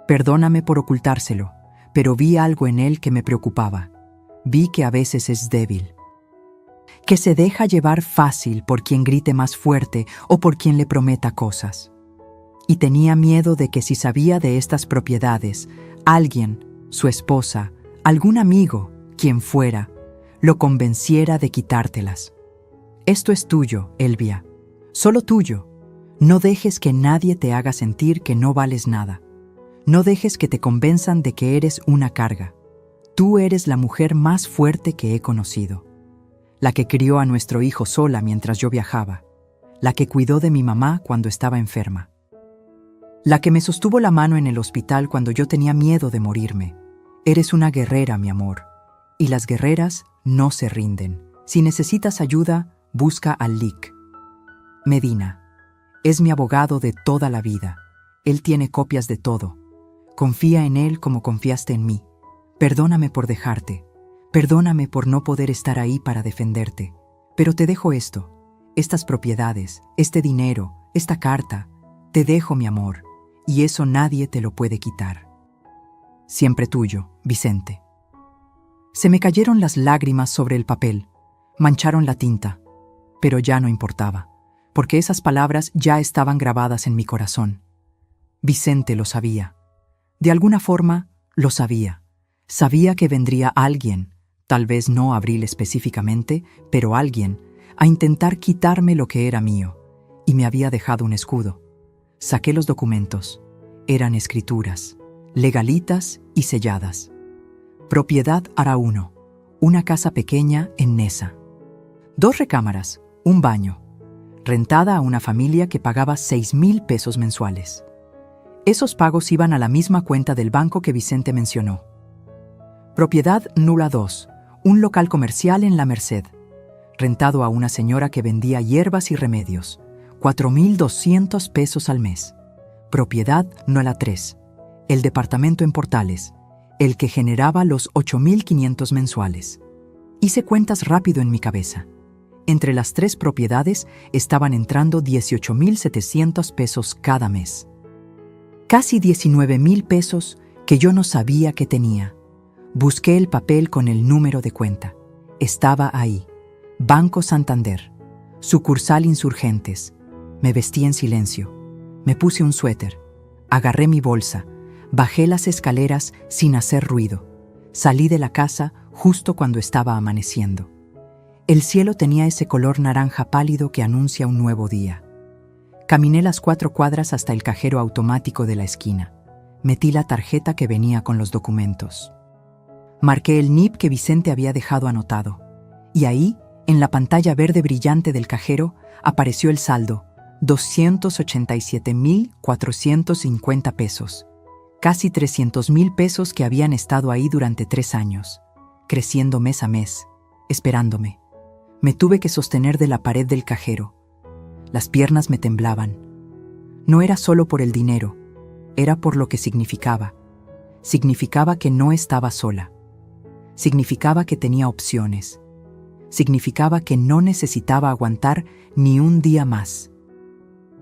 [SPEAKER 1] Perdóname por ocultárselo, pero vi algo en él que me preocupaba. Vi que a veces es débil. Que se deja llevar fácil por quien grite más fuerte o por quien le prometa cosas. Y tenía miedo de que si sabía de estas propiedades, alguien, su esposa, algún amigo, quien fuera, lo convenciera de quitártelas. Esto es tuyo, Elvia, solo tuyo. No dejes que nadie te haga sentir que no vales nada. No dejes que te convenzan de que eres una carga. Tú eres la mujer más fuerte que he conocido. La que crió a nuestro hijo sola mientras yo viajaba. La que cuidó de mi mamá cuando estaba enferma. La que me sostuvo la mano en el hospital cuando yo tenía miedo de morirme. Eres una guerrera, mi amor. Y las guerreras no se rinden. Si necesitas ayuda, busca al LIC. Medina. Es mi abogado de toda la vida. Él tiene copias de todo. Confía en él como confiaste en mí. Perdóname por dejarte. Perdóname por no poder estar ahí para defenderte. Pero te dejo esto. Estas propiedades, este dinero, esta carta. Te dejo, mi amor. Y eso nadie te lo puede quitar. Siempre tuyo, Vicente. Se me cayeron las lágrimas sobre el papel. Mancharon la tinta. Pero ya no importaba, porque esas palabras ya estaban grabadas en mi corazón. Vicente lo sabía. De alguna forma, lo sabía. Sabía que vendría alguien, tal vez no Abril específicamente, pero alguien, a intentar quitarme lo que era mío, y me había dejado un escudo. Saqué los documentos. Eran escrituras. legalitas y selladas. Propiedad Ara1, una casa pequeña en Neza. 2 recámaras, un baño, rentada a una familia que pagaba 6,000 pesos mensuales. Esos pagos iban a la misma cuenta del banco que Vicente mencionó. Propiedad Nula 2, un local comercial en La Merced, rentado a una señora que vendía hierbas y remedios, 4,200 pesos al mes. Propiedad Nula 3, el departamento en Portales, el que generaba los 8,500 mensuales. Hice cuentas rápido en mi cabeza. Entre las 3 propiedades estaban entrando 18,700 pesos cada mes. Casi 19,000 pesos que yo no sabía que tenía. Busqué el papel con el número de cuenta. Estaba ahí. Banco Santander. Sucursal Insurgentes. Me vestí en silencio. Me puse un suéter. Agarré mi bolsa. Bajé las escaleras sin hacer ruido. Salí de la casa justo cuando estaba amaneciendo. El cielo tenía ese color naranja pálido que anuncia un nuevo día. Caminé las 4 cuadras hasta el cajero automático de la esquina. Metí la tarjeta que venía con los documentos. Marqué el NIP que Vicente había dejado anotado. Y ahí, en la pantalla verde brillante del cajero, apareció el saldo, 287,450 pesos. Casi 300,000 pesos que habían estado ahí durante 3 años, creciendo mes a mes, esperándome. Me tuve que sostener de la pared del cajero. Las piernas me temblaban. No era solo por el dinero, era por lo que significaba. Significaba que no estaba sola. Significaba que tenía opciones. Significaba que no necesitaba aguantar ni un día más.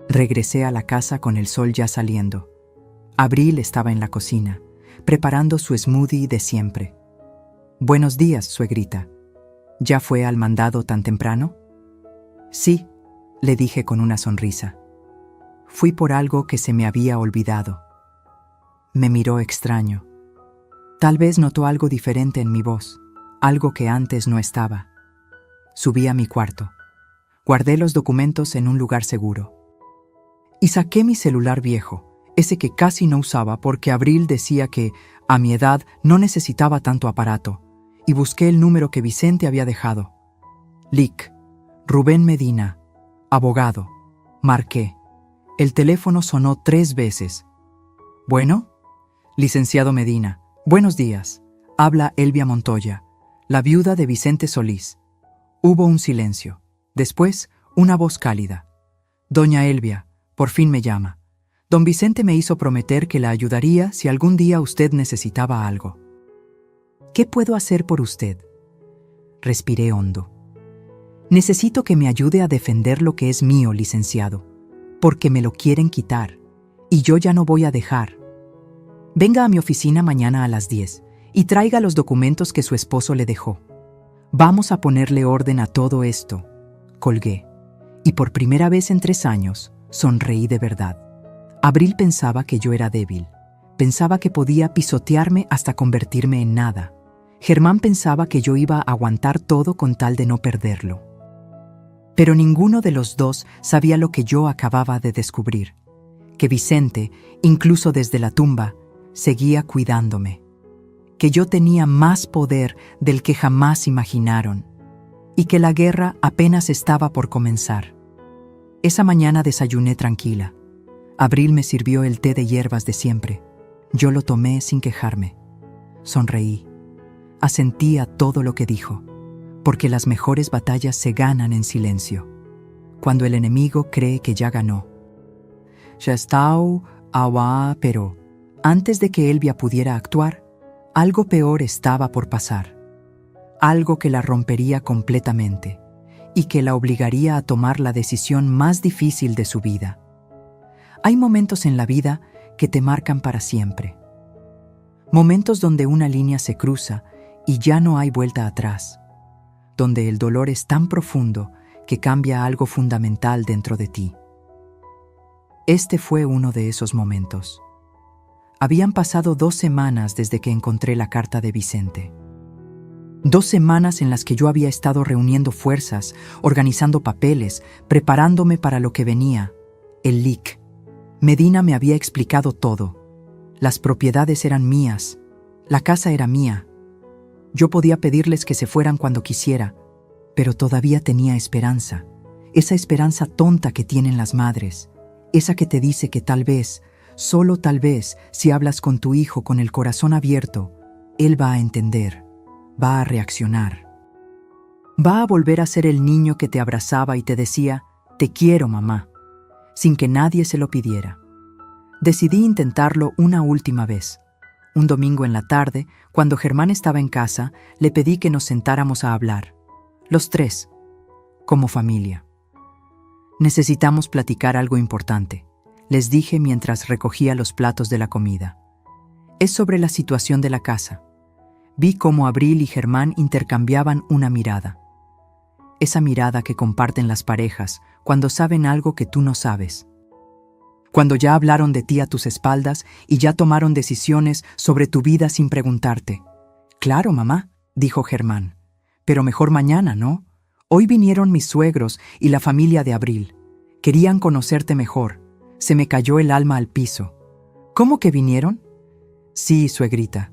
[SPEAKER 1] Regresé a la casa con el sol ya saliendo. Abril estaba en la cocina, preparando su smoothie de siempre. «Buenos días, suegrita. ¿Ya fue al mandado tan temprano?» «Sí», le dije con una sonrisa. «Fui por algo que se me había olvidado». Me miró extraño. Tal vez notó algo diferente en mi voz, algo que antes no estaba. Subí a mi cuarto. Guardé los documentos en un lugar seguro. Y saqué mi celular viejo, ese que casi no usaba porque Abril decía que, a mi edad, no necesitaba tanto aparato, y busqué el número que Vicente había dejado. Lic, Rubén Medina, abogado. Marqué. El teléfono sonó 3 veces. «¿Bueno?» «Licenciado Medina, buenos días. Habla Elvia Montoya, la viuda de Vicente Solís». Hubo un silencio. Después, una voz cálida. «Doña Elvia, por fin me llama. Don Vicente me hizo prometer que la ayudaría si algún día usted necesitaba algo». «¿Qué puedo hacer por usted?» Respiré hondo. «Necesito que me ayude a defender lo que es mío, licenciado, porque me lo quieren quitar, y yo ya no voy a dejar. Venga a mi oficina mañana a las 10 y traiga los documentos que su esposo le dejó. Vamos a ponerle orden a todo esto». Colgué, y por primera vez en 3 años, sonreí de verdad. Abril pensaba que yo era débil. Pensaba que podía pisotearme hasta convertirme en nada. Germán pensaba que yo iba a aguantar todo con tal de no perderlo. Pero ninguno de los dos sabía lo que yo acababa de descubrir. Que Vicente, incluso desde la tumba, seguía cuidándome. Que yo tenía más poder del que jamás imaginaron. Y que la guerra apenas estaba por comenzar. Esa mañana desayuné tranquila. Abril me sirvió el té de hierbas de siempre. Yo lo tomé sin quejarme. Sonreí. Asentí a todo lo que dijo, porque las mejores batallas se ganan en silencio, cuando el enemigo cree que ya ganó. Ya está, pero antes de que Elvia pudiera actuar, algo peor estaba por pasar. Algo que la rompería completamente y que la obligaría a tomar la decisión más difícil de su vida. Hay momentos en la vida que te marcan para siempre. Momentos donde una línea se cruza y ya no hay vuelta atrás. Donde el dolor es tan profundo que cambia algo fundamental dentro de ti. Este fue uno de esos momentos. Habían pasado 2 semanas desde que encontré la carta de Vicente. 2 semanas en las que yo había estado reuniendo fuerzas, organizando papeles, preparándome para lo que venía, el LIC. Medina me había explicado todo. Las propiedades eran mías. La casa era mía. Yo podía pedirles que se fueran cuando quisiera, pero todavía tenía esperanza. Esa esperanza tonta que tienen las madres. Esa que te dice que tal vez, solo tal vez, si hablas con tu hijo con el corazón abierto, él va a entender, va a reaccionar. Va a volver a ser el niño que te abrazaba y te decía, «Te quiero, mamá», sin que nadie se lo pidiera. Decidí intentarlo una última vez. Un domingo en la tarde, cuando Germán estaba en casa, le pedí que nos sentáramos a hablar. Los tres, como familia. Necesitamos platicar algo importante, les dije mientras recogía los platos de la comida. Es sobre la situación de la casa. Vi cómo Abril y Germán intercambiaban una mirada. Esa mirada que comparten las parejas cuando saben algo que tú no sabes. Cuando ya hablaron de ti a tus espaldas y ya tomaron decisiones sobre tu vida sin preguntarte. «Claro, mamá», dijo Germán, «pero mejor mañana, ¿no? Hoy vinieron mis suegros y la familia de Abril. Querían conocerte mejor. Se me cayó el alma al piso». «¿Cómo que vinieron?» «Sí, suegrita».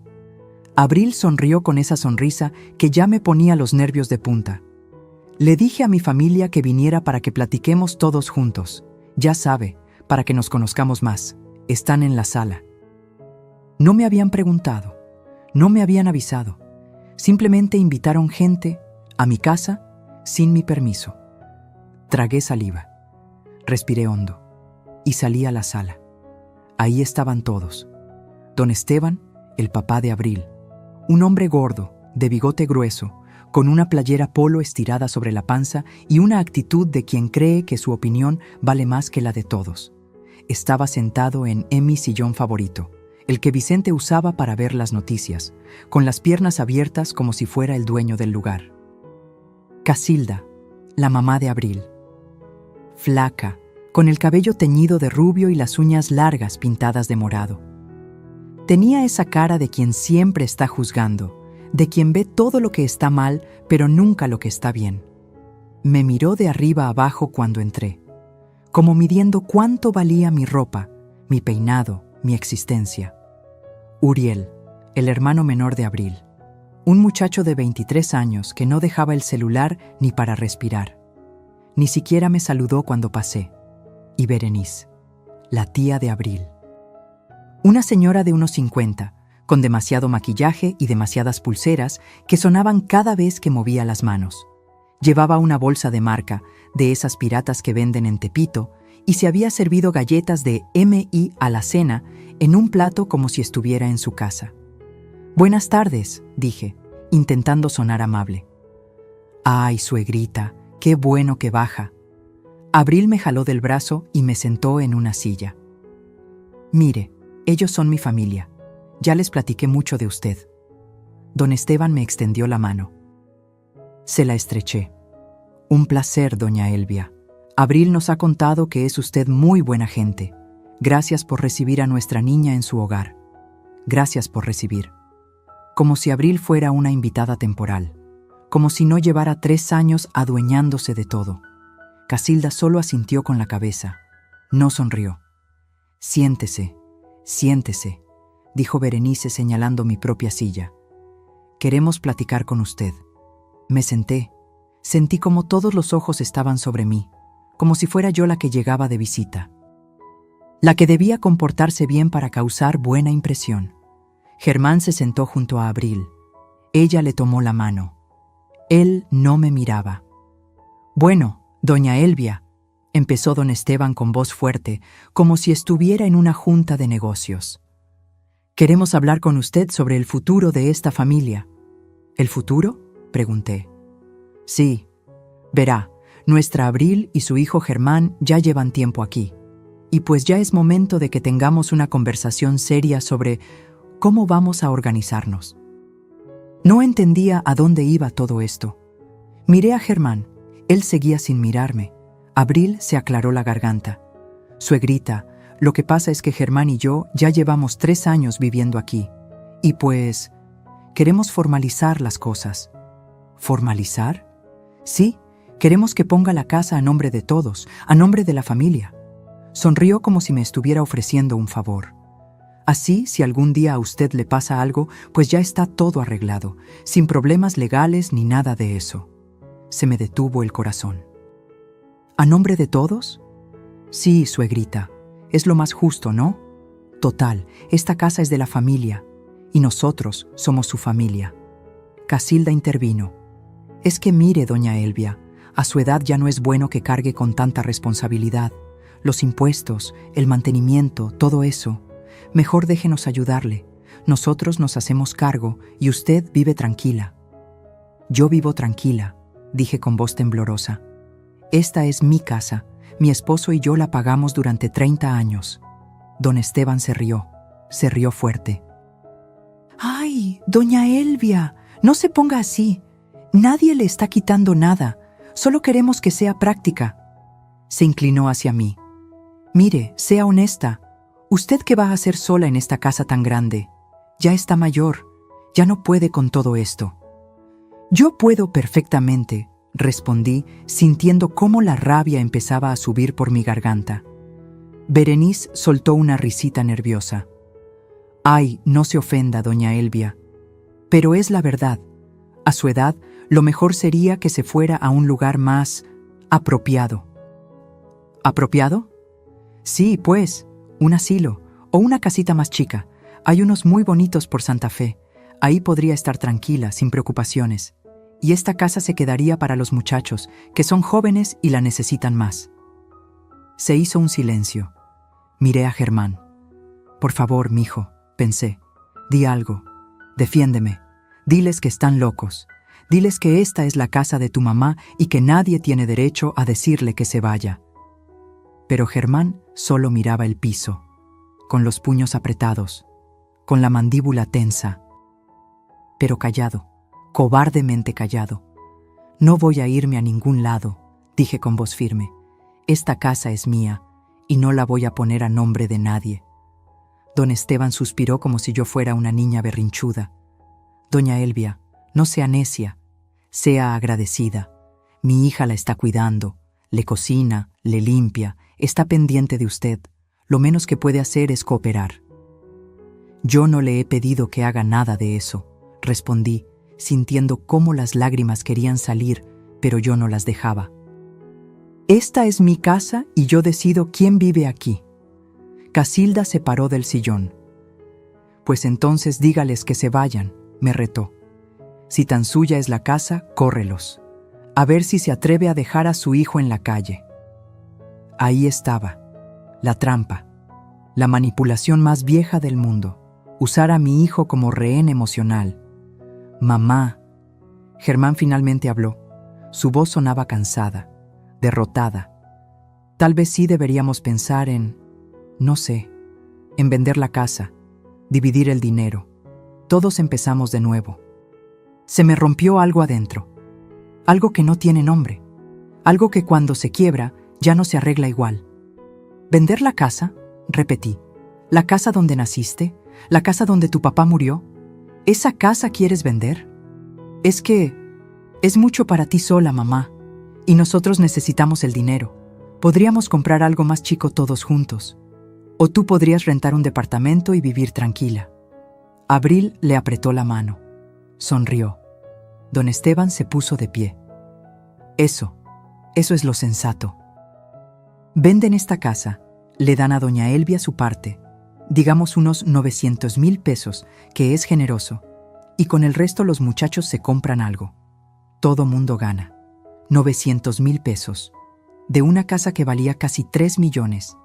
[SPEAKER 1] Abril sonrió con esa sonrisa que ya me ponía los nervios de punta. Le dije a mi familia que viniera para que platiquemos todos juntos. Ya sabe, para que nos conozcamos más. Están en la sala. No me habían preguntado, no me habían avisado. Simplemente invitaron gente a mi casa sin mi permiso. Tragué saliva, respiré hondo y salí a la sala. Ahí estaban todos. Don Esteban, el papá de Abril, un hombre gordo, de bigote grueso, con una playera polo estirada sobre la panza y una actitud de quien cree que su opinión vale más que la de todos. Estaba sentado en mi sillón favorito, el que Vicente usaba para ver las noticias, con las piernas abiertas como si fuera el dueño del lugar. Casilda, la mamá de Abril. Flaca, con el cabello teñido de rubio y las uñas largas pintadas de morado. Tenía esa cara de quien siempre está juzgando, de quien ve todo lo que está mal, pero nunca lo que está bien. Me miró de arriba a abajo cuando entré, como midiendo cuánto valía mi ropa, mi peinado, mi existencia. Uriel, el hermano menor de Abril, un muchacho de 23 años que no dejaba el celular ni para respirar. Ni siquiera me saludó cuando pasé. Y Berenice, la tía de Abril. Una señora de unos 50, con demasiado maquillaje y demasiadas pulseras que sonaban cada vez que movía las manos. Llevaba una bolsa de marca, de esas piratas que venden en Tepito, y se había servido galletas de M.I. a la cena en un plato como si estuviera en su casa. «Buenas tardes», dije, intentando sonar amable. «Ay, suegrita, qué bueno que baja». Abril me jaló del brazo y me sentó en una silla. «Mire, ellos son mi familia. Ya les platiqué mucho de usted». Don Esteban me extendió la mano. Se la estreché. «Un placer, doña Elvia. Abril nos ha contado que es usted muy buena gente. Gracias por recibir a nuestra niña en su hogar. Gracias por recibir». Como si Abril fuera una invitada temporal. Como si no llevara 3 años adueñándose de todo. Casilda solo asintió con la cabeza. No sonrió. «Siéntese, siéntese», dijo Berenice señalando mi propia silla. «Queremos platicar con usted». Me senté. Sentí como todos los ojos estaban sobre mí, como si fuera yo la que llegaba de visita. La que debía comportarse bien para causar buena impresión. Germán se sentó junto a Abril. Ella le tomó la mano. Él no me miraba. «Bueno, doña Elvia», empezó don Esteban con voz fuerte, como si estuviera en una junta de negocios. «Queremos hablar con usted sobre el futuro de esta familia». «¿El futuro?», pregunté. «Sí. Verá, nuestra Abril y su hijo Germán ya llevan tiempo aquí. Y pues ya es momento de que tengamos una conversación seria sobre cómo vamos a organizarnos». No entendía a dónde iba todo esto. Miré a Germán. Él seguía sin mirarme. Abril se aclaró la garganta. «Suegrita, lo que pasa es que Germán y yo ya llevamos 3 años viviendo aquí. Y pues, queremos formalizar las cosas». «¿Formalizar?» «Sí, queremos que ponga la casa a nombre de todos, a nombre de la familia». Sonrió como si me estuviera ofreciendo un favor. Así, si algún día a usted le pasa algo, pues ya está todo arreglado, sin problemas legales ni nada de eso. Se me detuvo el corazón. ¿A nombre de todos? Sí, suegrita. Es lo más justo, ¿no? Total, esta casa es de la familia, y nosotros somos su familia. Casilda intervino. Es que mire, doña Elvia, a su edad ya no es bueno que cargue con tanta responsabilidad. Los impuestos, el mantenimiento, todo eso. Mejor déjenos ayudarle. Nosotros nos hacemos cargo y usted vive tranquila. Yo vivo tranquila, dije con voz temblorosa. Esta es mi casa. Mi esposo y yo la pagamos durante 30 años. Don Esteban se rió fuerte. ¡Ay, doña Elvia! No se ponga así. Nadie le está quitando nada. Solo queremos que sea práctica. Se inclinó hacia mí. Mire, sea honesta. ¿Usted qué va a hacer sola en esta casa tan grande? Ya está mayor. Ya no puede con todo esto. Yo puedo perfectamente, respondí, sintiendo cómo la rabia empezaba a subir por mi garganta. Berenice soltó una risita nerviosa. Ay, no se ofenda, doña Elvia. Pero es la verdad. A su edad, lo mejor sería que se fuera a un lugar más apropiado. ¿Apropiado? Sí, pues, un asilo o una casita más chica. Hay unos muy bonitos por Santa Fe. Ahí podría estar tranquila, sin preocupaciones. Y esta casa se quedaría para los muchachos, que son jóvenes y la necesitan más. Se hizo un silencio. Miré a Germán. Por favor, mijo, pensé. Di algo. Defiéndeme. Diles que están locos. Diles que esta es la casa de tu mamá y que nadie tiene derecho a decirle que se vaya. Pero Germán solo miraba el piso, con los puños apretados, con la mandíbula tensa. Pero callado, cobardemente callado. No voy a irme a ningún lado, dije con voz firme. Esta casa es mía y no la voy a poner a nombre de nadie. Don Esteban suspiró como si yo fuera una niña berrinchuda. Doña Elvia, no sea necia, sea agradecida. Mi hija la está cuidando, le cocina, le limpia, está pendiente de usted. Lo menos que puede hacer es cooperar. Yo no le he pedido que haga nada de eso, respondí, sintiendo cómo las lágrimas querían salir, pero yo no las dejaba. Esta es mi casa y yo decido quién vive aquí. Casilda se paró del sillón. Pues entonces dígales que se vayan, me retó. Si tan suya es la casa, córrelos. A ver si se atreve a dejar a su hijo en la calle. Ahí estaba, la trampa, la manipulación más vieja del mundo, usar a mi hijo como rehén emocional. Mamá. Germán finalmente habló. Su voz sonaba cansada, derrotada. Tal vez sí deberíamos pensar en, no sé, en vender la casa, dividir el dinero. Todos empezamos de nuevo. Se me rompió algo adentro, algo que no tiene nombre, algo que cuando se quiebra ya no se arregla igual. ¿Vender la casa? Repetí. ¿La casa donde naciste? ¿La casa donde tu papá murió? ¿Esa casa quieres vender? Es que es mucho para ti sola, mamá, y nosotros necesitamos el dinero. Podríamos comprar algo más chico todos juntos. O tú podrías rentar un departamento y vivir tranquila. Abril le apretó la mano. Sonrió. Don Esteban se puso de pie. Eso es lo sensato. Venden esta casa, le dan a doña Elvia su parte, digamos unos 900,000 pesos, que es generoso, y con el resto los muchachos se compran algo. Todo mundo gana. 900,000 pesos. De una casa que valía casi 3 millones.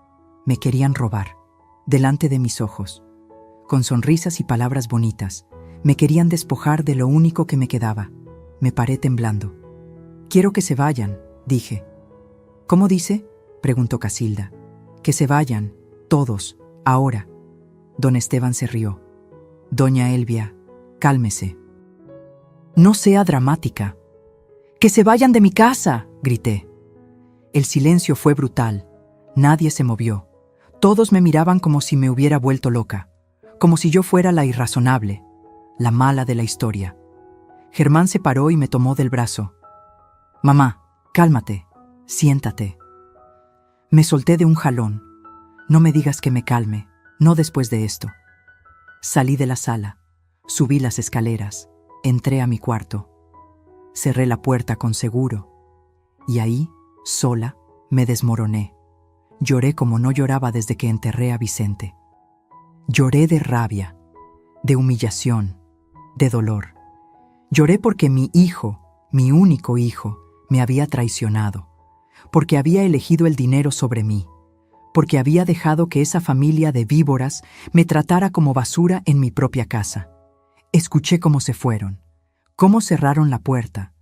[SPEAKER 1] Me querían robar, delante de mis ojos. Con sonrisas y palabras bonitas, me querían despojar de lo único que me quedaba. Me paré temblando. Quiero que se vayan, dije. ¿Cómo dice? Preguntó Casilda. Que se vayan, todos, ahora. Don Esteban se rió. Doña Elvia, cálmese. No sea dramática. ¡Que se vayan de mi casa!, grité. El silencio fue brutal. Nadie se movió. Todos me miraban como si me hubiera vuelto loca, como si yo fuera la irrazonable, la mala de la historia. Germán se paró y me tomó del brazo. Mamá, cálmate, siéntate. Me solté de un jalón. No me digas que me calme, no después de esto. Salí de la sala, subí las escaleras, entré a mi cuarto, cerré la puerta con seguro y ahí, sola, me desmoroné. Lloré como no lloraba desde que enterré a Vicente. Lloré de rabia, de humillación, de dolor. Lloré porque mi hijo, mi único hijo, me había traicionado, porque había elegido el dinero sobre mí, porque había dejado que esa familia de víboras me tratara como basura en mi propia casa. Escuché cómo se fueron, cómo cerraron la puerta,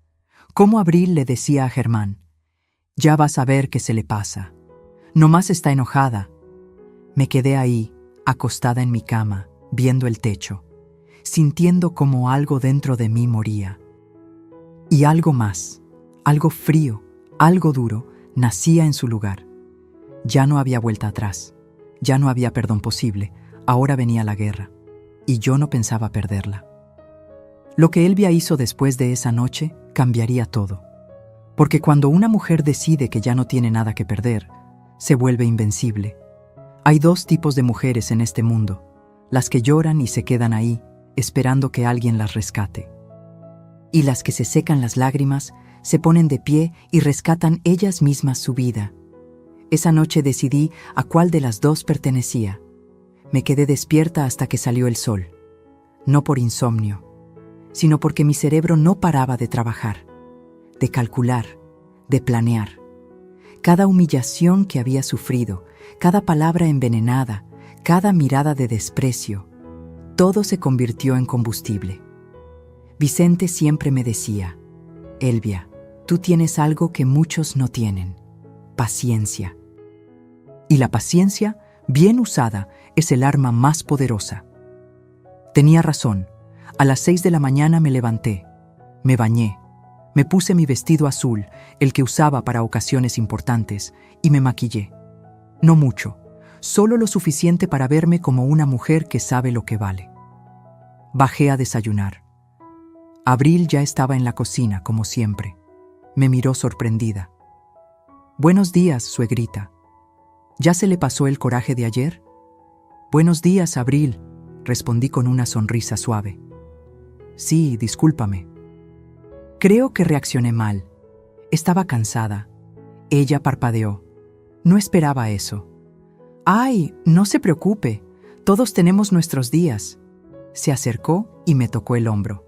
[SPEAKER 1] cómo Abril le decía a Germán: «Ya vas a ver qué se le pasa. Nomás está enojada». Me quedé ahí, acostada en mi cama, viendo el techo, sintiendo como algo dentro de mí moría. Y algo más, algo frío, algo duro, nacía en su lugar. Ya no había vuelta atrás, ya no había perdón posible, ahora venía la guerra, y yo no pensaba perderla. Lo que Elvia hizo después de esa noche cambiaría todo, porque cuando una mujer decide que ya no tiene nada que perder, se vuelve invencible. Hay dos tipos de mujeres en este mundo: las que lloran y se quedan ahí, esperando que alguien las rescate, y las que se secan las lágrimas, se ponen de pie y rescatan ellas mismas su vida. Esa noche decidí a cuál de las dos pertenecía. Me quedé despierta hasta que salió el sol, no por insomnio, sino porque mi cerebro no paraba de trabajar, de calcular, de planear. Cada humillación que había sufrido, cada palabra envenenada, cada mirada de desprecio, todo se convirtió en combustible. Vicente siempre me decía: «Elvia, tú tienes algo que muchos no tienen: paciencia». Y la paciencia, bien usada, es el arma más poderosa. Tenía razón. A las 6 de la mañana me levanté, me bañé, me puse mi vestido azul, el que usaba para ocasiones importantes, y me maquillé. No mucho, solo lo suficiente para verme como una mujer que sabe lo que vale. Bajé a desayunar. Abril ya estaba en la cocina, como siempre. Me miró sorprendida. «Buenos días, suegrita. ¿Ya se le pasó el coraje de ayer?» «Buenos días, Abril», respondí con una sonrisa suave. «Sí, discúlpame». Creo que reaccioné mal. Estaba cansada. Ella parpadeó. No esperaba eso. «Ay, no se preocupe. Todos tenemos nuestros días». Se acercó y me tocó el hombro.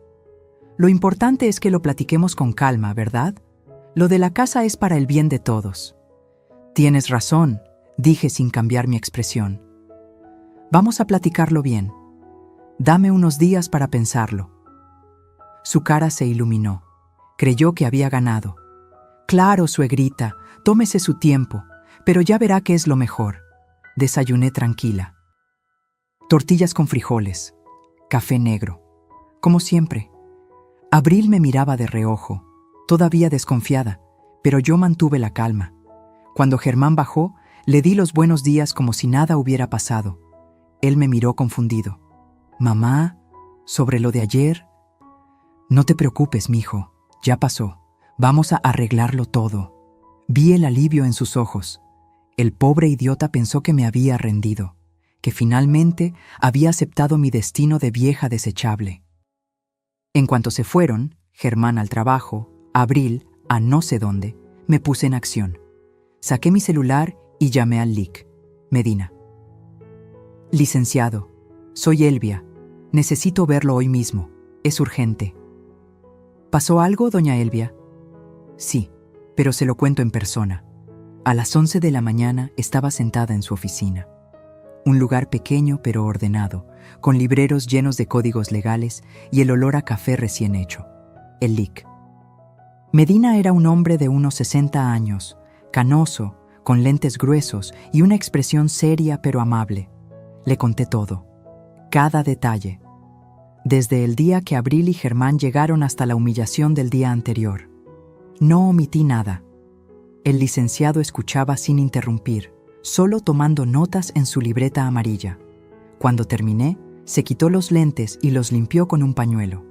[SPEAKER 1] «Lo importante es que lo platiquemos con calma, ¿verdad? Lo de la casa es para el bien de todos». «Tienes razón», dije sin cambiar mi expresión. «Vamos a platicarlo bien. Dame unos días para pensarlo». Su cara se iluminó. Creyó que había ganado. «Claro, suegrita, tómese su tiempo, pero ya verá que es lo mejor». Desayuné tranquila. Tortillas con frijoles, café negro, como siempre. Abril me miraba de reojo, todavía desconfiada, pero yo mantuve la calma. Cuando Germán bajó, le di los buenos días como si nada hubiera pasado. Él me miró confundido. «Mamá, ¿sobre lo de ayer?» «No te preocupes, mijo, ya pasó. Vamos a arreglarlo todo». Vi el alivio en sus ojos. El pobre idiota pensó que me había rendido, que finalmente había aceptado mi destino de vieja desechable. En cuanto se fueron, Germán al trabajo, Abril a no sé dónde, me puse en acción. Saqué mi celular y llamé al LIC. Medina. «Licenciado, soy Elvia. Necesito verlo hoy mismo. Es urgente». «¿Pasó algo, doña Elvia?» «Sí, pero se lo cuento en persona». A las 11 de la mañana estaba sentada en su oficina. Un lugar pequeño pero ordenado, con libreros llenos de códigos legales y el olor a café recién hecho. El LIC. Medina era un hombre de unos 60 años, canoso, con lentes gruesos y una expresión seria pero amable. Le conté todo, cada detalle, desde el día que Abril y Germán llegaron hasta la humillación del día anterior. No omití nada. El licenciado escuchaba sin interrumpir, solo tomando notas en su libreta amarilla. Cuando terminé, se quitó los lentes y los limpió con un pañuelo.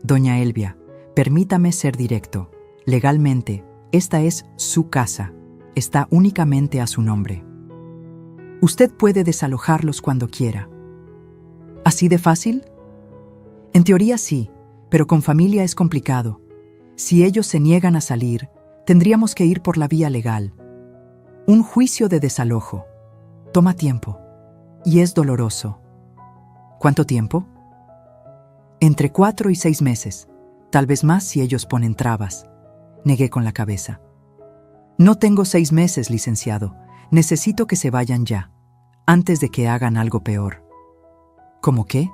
[SPEAKER 1] «Doña Elvia, permítame ser directo. Legalmente, esta es su casa. Está únicamente a su nombre. Usted puede desalojarlos cuando quiera». ¿Así de fácil? En teoría sí, pero con familia es complicado. Si ellos se niegan a salir, tendríamos que ir por la vía legal. Un juicio de desalojo. Toma tiempo. Y es doloroso. ¿Cuánto tiempo? Entre 4 y 6 meses. Tal vez más si ellos ponen trabas. Negué con la cabeza. No tengo 6 meses, licenciado. Necesito que se vayan ya, antes de que hagan algo peor. ¿Cómo qué?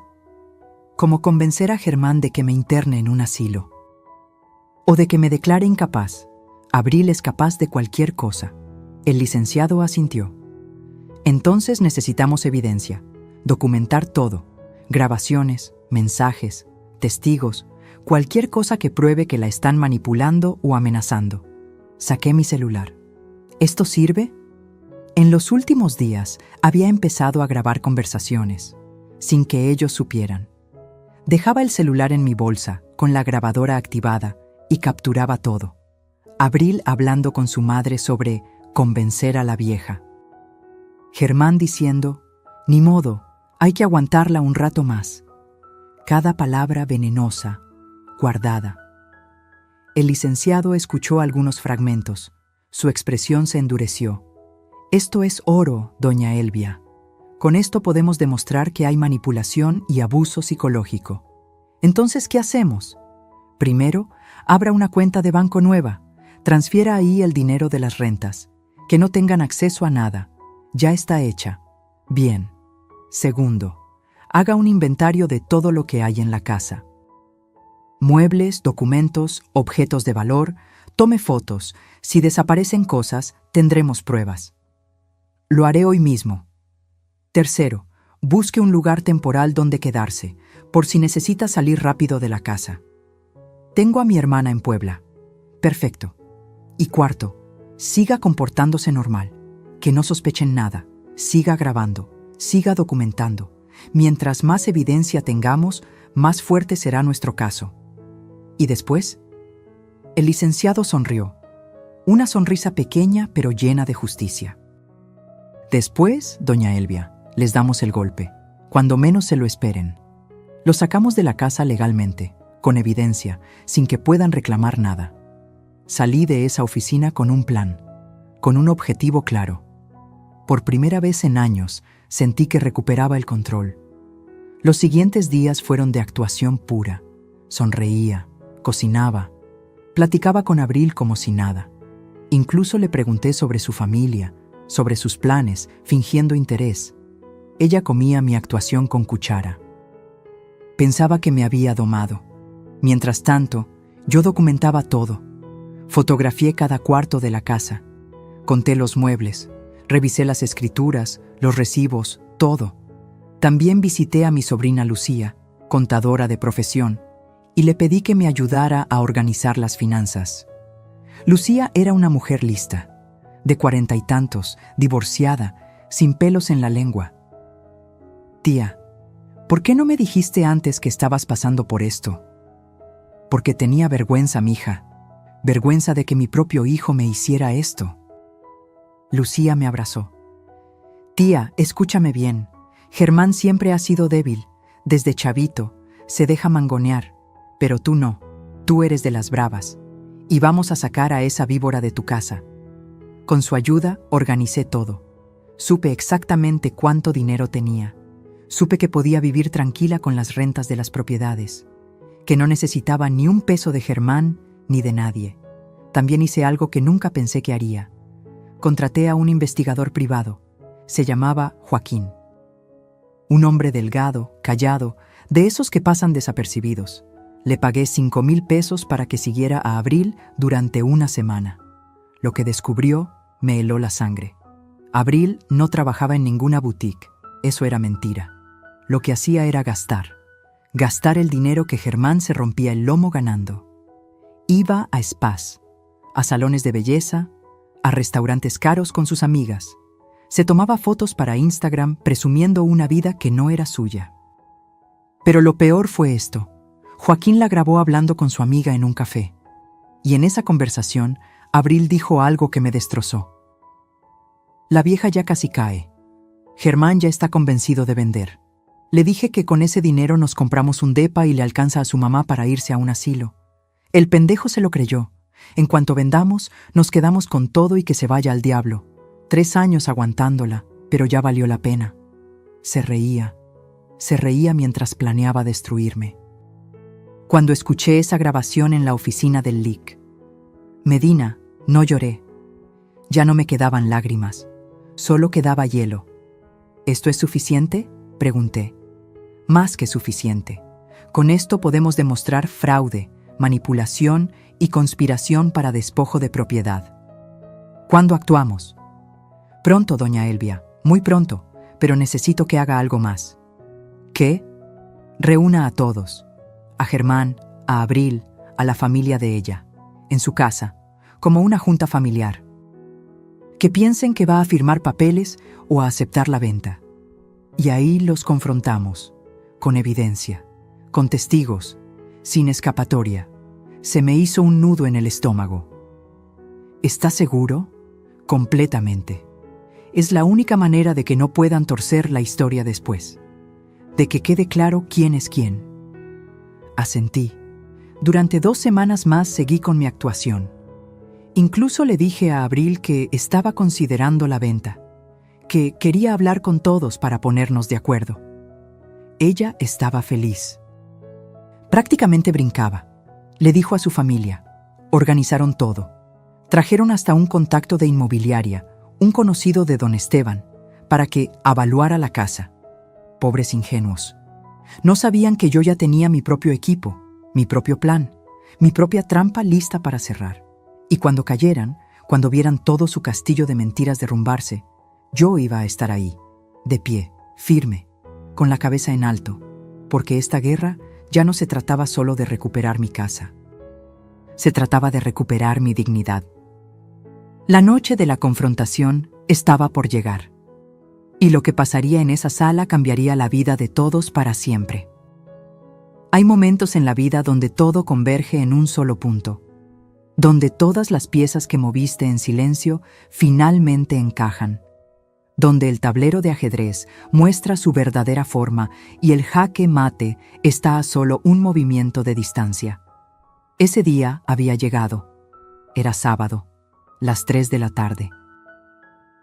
[SPEAKER 1] Como convencer a Germán de que me interne en un asilo. O de que me declare incapaz. Abril es capaz de cualquier cosa. El licenciado asintió. Entonces necesitamos evidencia. Documentar todo. Grabaciones, mensajes, testigos, cualquier cosa que pruebe que la están manipulando o amenazando. Saqué mi celular. ¿Esto sirve? En los últimos días había empezado a grabar conversaciones, sin que ellos supieran. Dejaba el celular en mi bolsa, con la grabadora activada, y capturaba todo. Abril hablando con su madre sobre convencer a la vieja. Germán diciendo, ni modo, hay que aguantarla un rato más. Cada palabra venenosa, guardada. El licenciado escuchó algunos fragmentos. Su expresión se endureció. Esto es oro, doña Elvia. Con esto podemos demostrar que hay manipulación y abuso psicológico. Entonces, ¿qué hacemos? Primero, abra una cuenta de banco nueva. Transfiera ahí el dinero de las rentas. Que no tengan acceso a nada. Ya está hecha. Bien. Segundo, haga un inventario de todo lo que hay en la casa. Muebles, documentos, objetos de valor, tome fotos. Si desaparecen cosas, tendremos pruebas. Lo haré hoy mismo. Tercero, busque un lugar temporal donde quedarse, por si necesita salir rápido de la casa. Tengo a mi hermana en Puebla. Perfecto. Y cuarto, siga comportándose normal, que no sospechen nada, siga grabando, siga documentando. Mientras más evidencia tengamos, más fuerte será nuestro caso. ¿Y después? El licenciado sonrió. Una sonrisa pequeña pero llena de justicia. Después, doña Elvia, les damos el golpe, cuando menos se lo esperen. Los sacamos de la casa legalmente, con evidencia, sin que puedan reclamar nada. Salí de esa oficina con un plan, con un objetivo claro. Por primera vez en años, sentí que recuperaba el control. Los siguientes días fueron de actuación pura. Sonreía, cocinaba, platicaba con Abril como si nada. Incluso le pregunté sobre su familia, sobre sus planes, fingiendo interés. Ella comía mi actuación con cuchara. Pensaba que me había domado. Mientras tanto, yo documentaba todo. Fotografié cada cuarto de la casa. Conté los muebles. Revisé las escrituras, los recibos, todo. También visité a mi sobrina Lucía, contadora de profesión, y le pedí que me ayudara a organizar las finanzas. Lucía era una mujer lista, de 40 y tantos, divorciada, sin pelos en la lengua. Tía, ¿por qué no me dijiste antes que estabas pasando por esto? Porque tenía vergüenza, mija, vergüenza de que mi propio hijo me hiciera esto. Lucía me abrazó. Tía, escúchame bien. Germán siempre ha sido débil. Desde chavito, se deja mangonear. Pero tú no. Tú eres de las bravas. Y vamos a sacar a esa víbora de tu casa. Con su ayuda, organicé todo. Supe exactamente cuánto dinero tenía. Supe que podía vivir tranquila con las rentas de las propiedades. Que no necesitaba ni un peso de Germán ni de nadie. También hice algo que nunca pensé que haría. Contraté a un investigador privado. Se llamaba Joaquín. Un hombre delgado, callado, de esos que pasan desapercibidos. Le pagué 5,000 pesos para que siguiera a Abril durante una semana. Lo que descubrió me heló la sangre. Abril no trabajaba en ninguna boutique. Eso era mentira. Lo que hacía era gastar. Gastar el dinero que Germán se rompía el lomo ganando. Iba a spas, a salones de belleza, a restaurantes caros con sus amigas. Se tomaba fotos para Instagram presumiendo una vida que no era suya. Pero lo peor fue esto. Joaquín la grabó hablando con su amiga en un café. Y en esa conversación, Abril dijo algo que me destrozó. La vieja ya casi cae. Germán ya está convencido de vender. Le dije que con ese dinero nos compramos un depa y le alcanza a su mamá para irse a un asilo. El pendejo se lo creyó. En cuanto vendamos, nos quedamos con todo y que se vaya al diablo. 3 años aguantándola, pero ya valió la pena. Se reía mientras planeaba destruirme. Cuando escuché esa grabación en la oficina del LIC, Medina, no lloré. Ya no me quedaban lágrimas, solo quedaba hielo. ¿Esto es suficiente?, pregunté. Más que suficiente. Con esto podemos demostrar fraude, manipulación y conspiración para despojo de propiedad. ¿Cuándo actuamos? Pronto, doña Elvia, muy pronto, pero necesito que haga algo más. ¿Qué? Reúna a todos. A Germán, a Abril, a la familia de ella, en su casa, como una junta familiar. Que piensen que va a firmar papeles o a aceptar la venta. Y ahí los confrontamos, con evidencia, con testigos, sin escapatoria. Se me hizo un nudo en el estómago. ¿Está seguro? Completamente. Es la única manera de que no puedan torcer la historia después. De que quede claro quién es quién. Asentí. Durante 2 semanas más seguí con mi actuación. Incluso le dije a Abril que estaba considerando la venta, que quería hablar con todos para ponernos de acuerdo. Ella estaba feliz. Prácticamente brincaba. Le dijo a su familia. Organizaron todo. Trajeron hasta un contacto de inmobiliaria, un conocido de don Esteban, para que avaluara la casa. Pobres ingenuos. No sabían que yo ya tenía mi propio equipo, mi propio plan, mi propia trampa lista para cerrar. Y cuando cayeran, cuando vieran todo su castillo de mentiras derrumbarse, yo iba a estar ahí, de pie, firme, con la cabeza en alto, porque esta guerra ya no se trataba solo de recuperar mi casa. Se trataba de recuperar mi dignidad. La noche de la confrontación estaba por llegar. Y lo que pasaría en esa sala cambiaría la vida de todos para siempre. Hay momentos en la vida donde todo converge en un solo punto, donde todas las piezas que moviste en silencio finalmente encajan, donde el tablero de ajedrez muestra su verdadera forma y el jaque mate está a solo un movimiento de distancia. Ese día había llegado. Era sábado, las 3 de la tarde.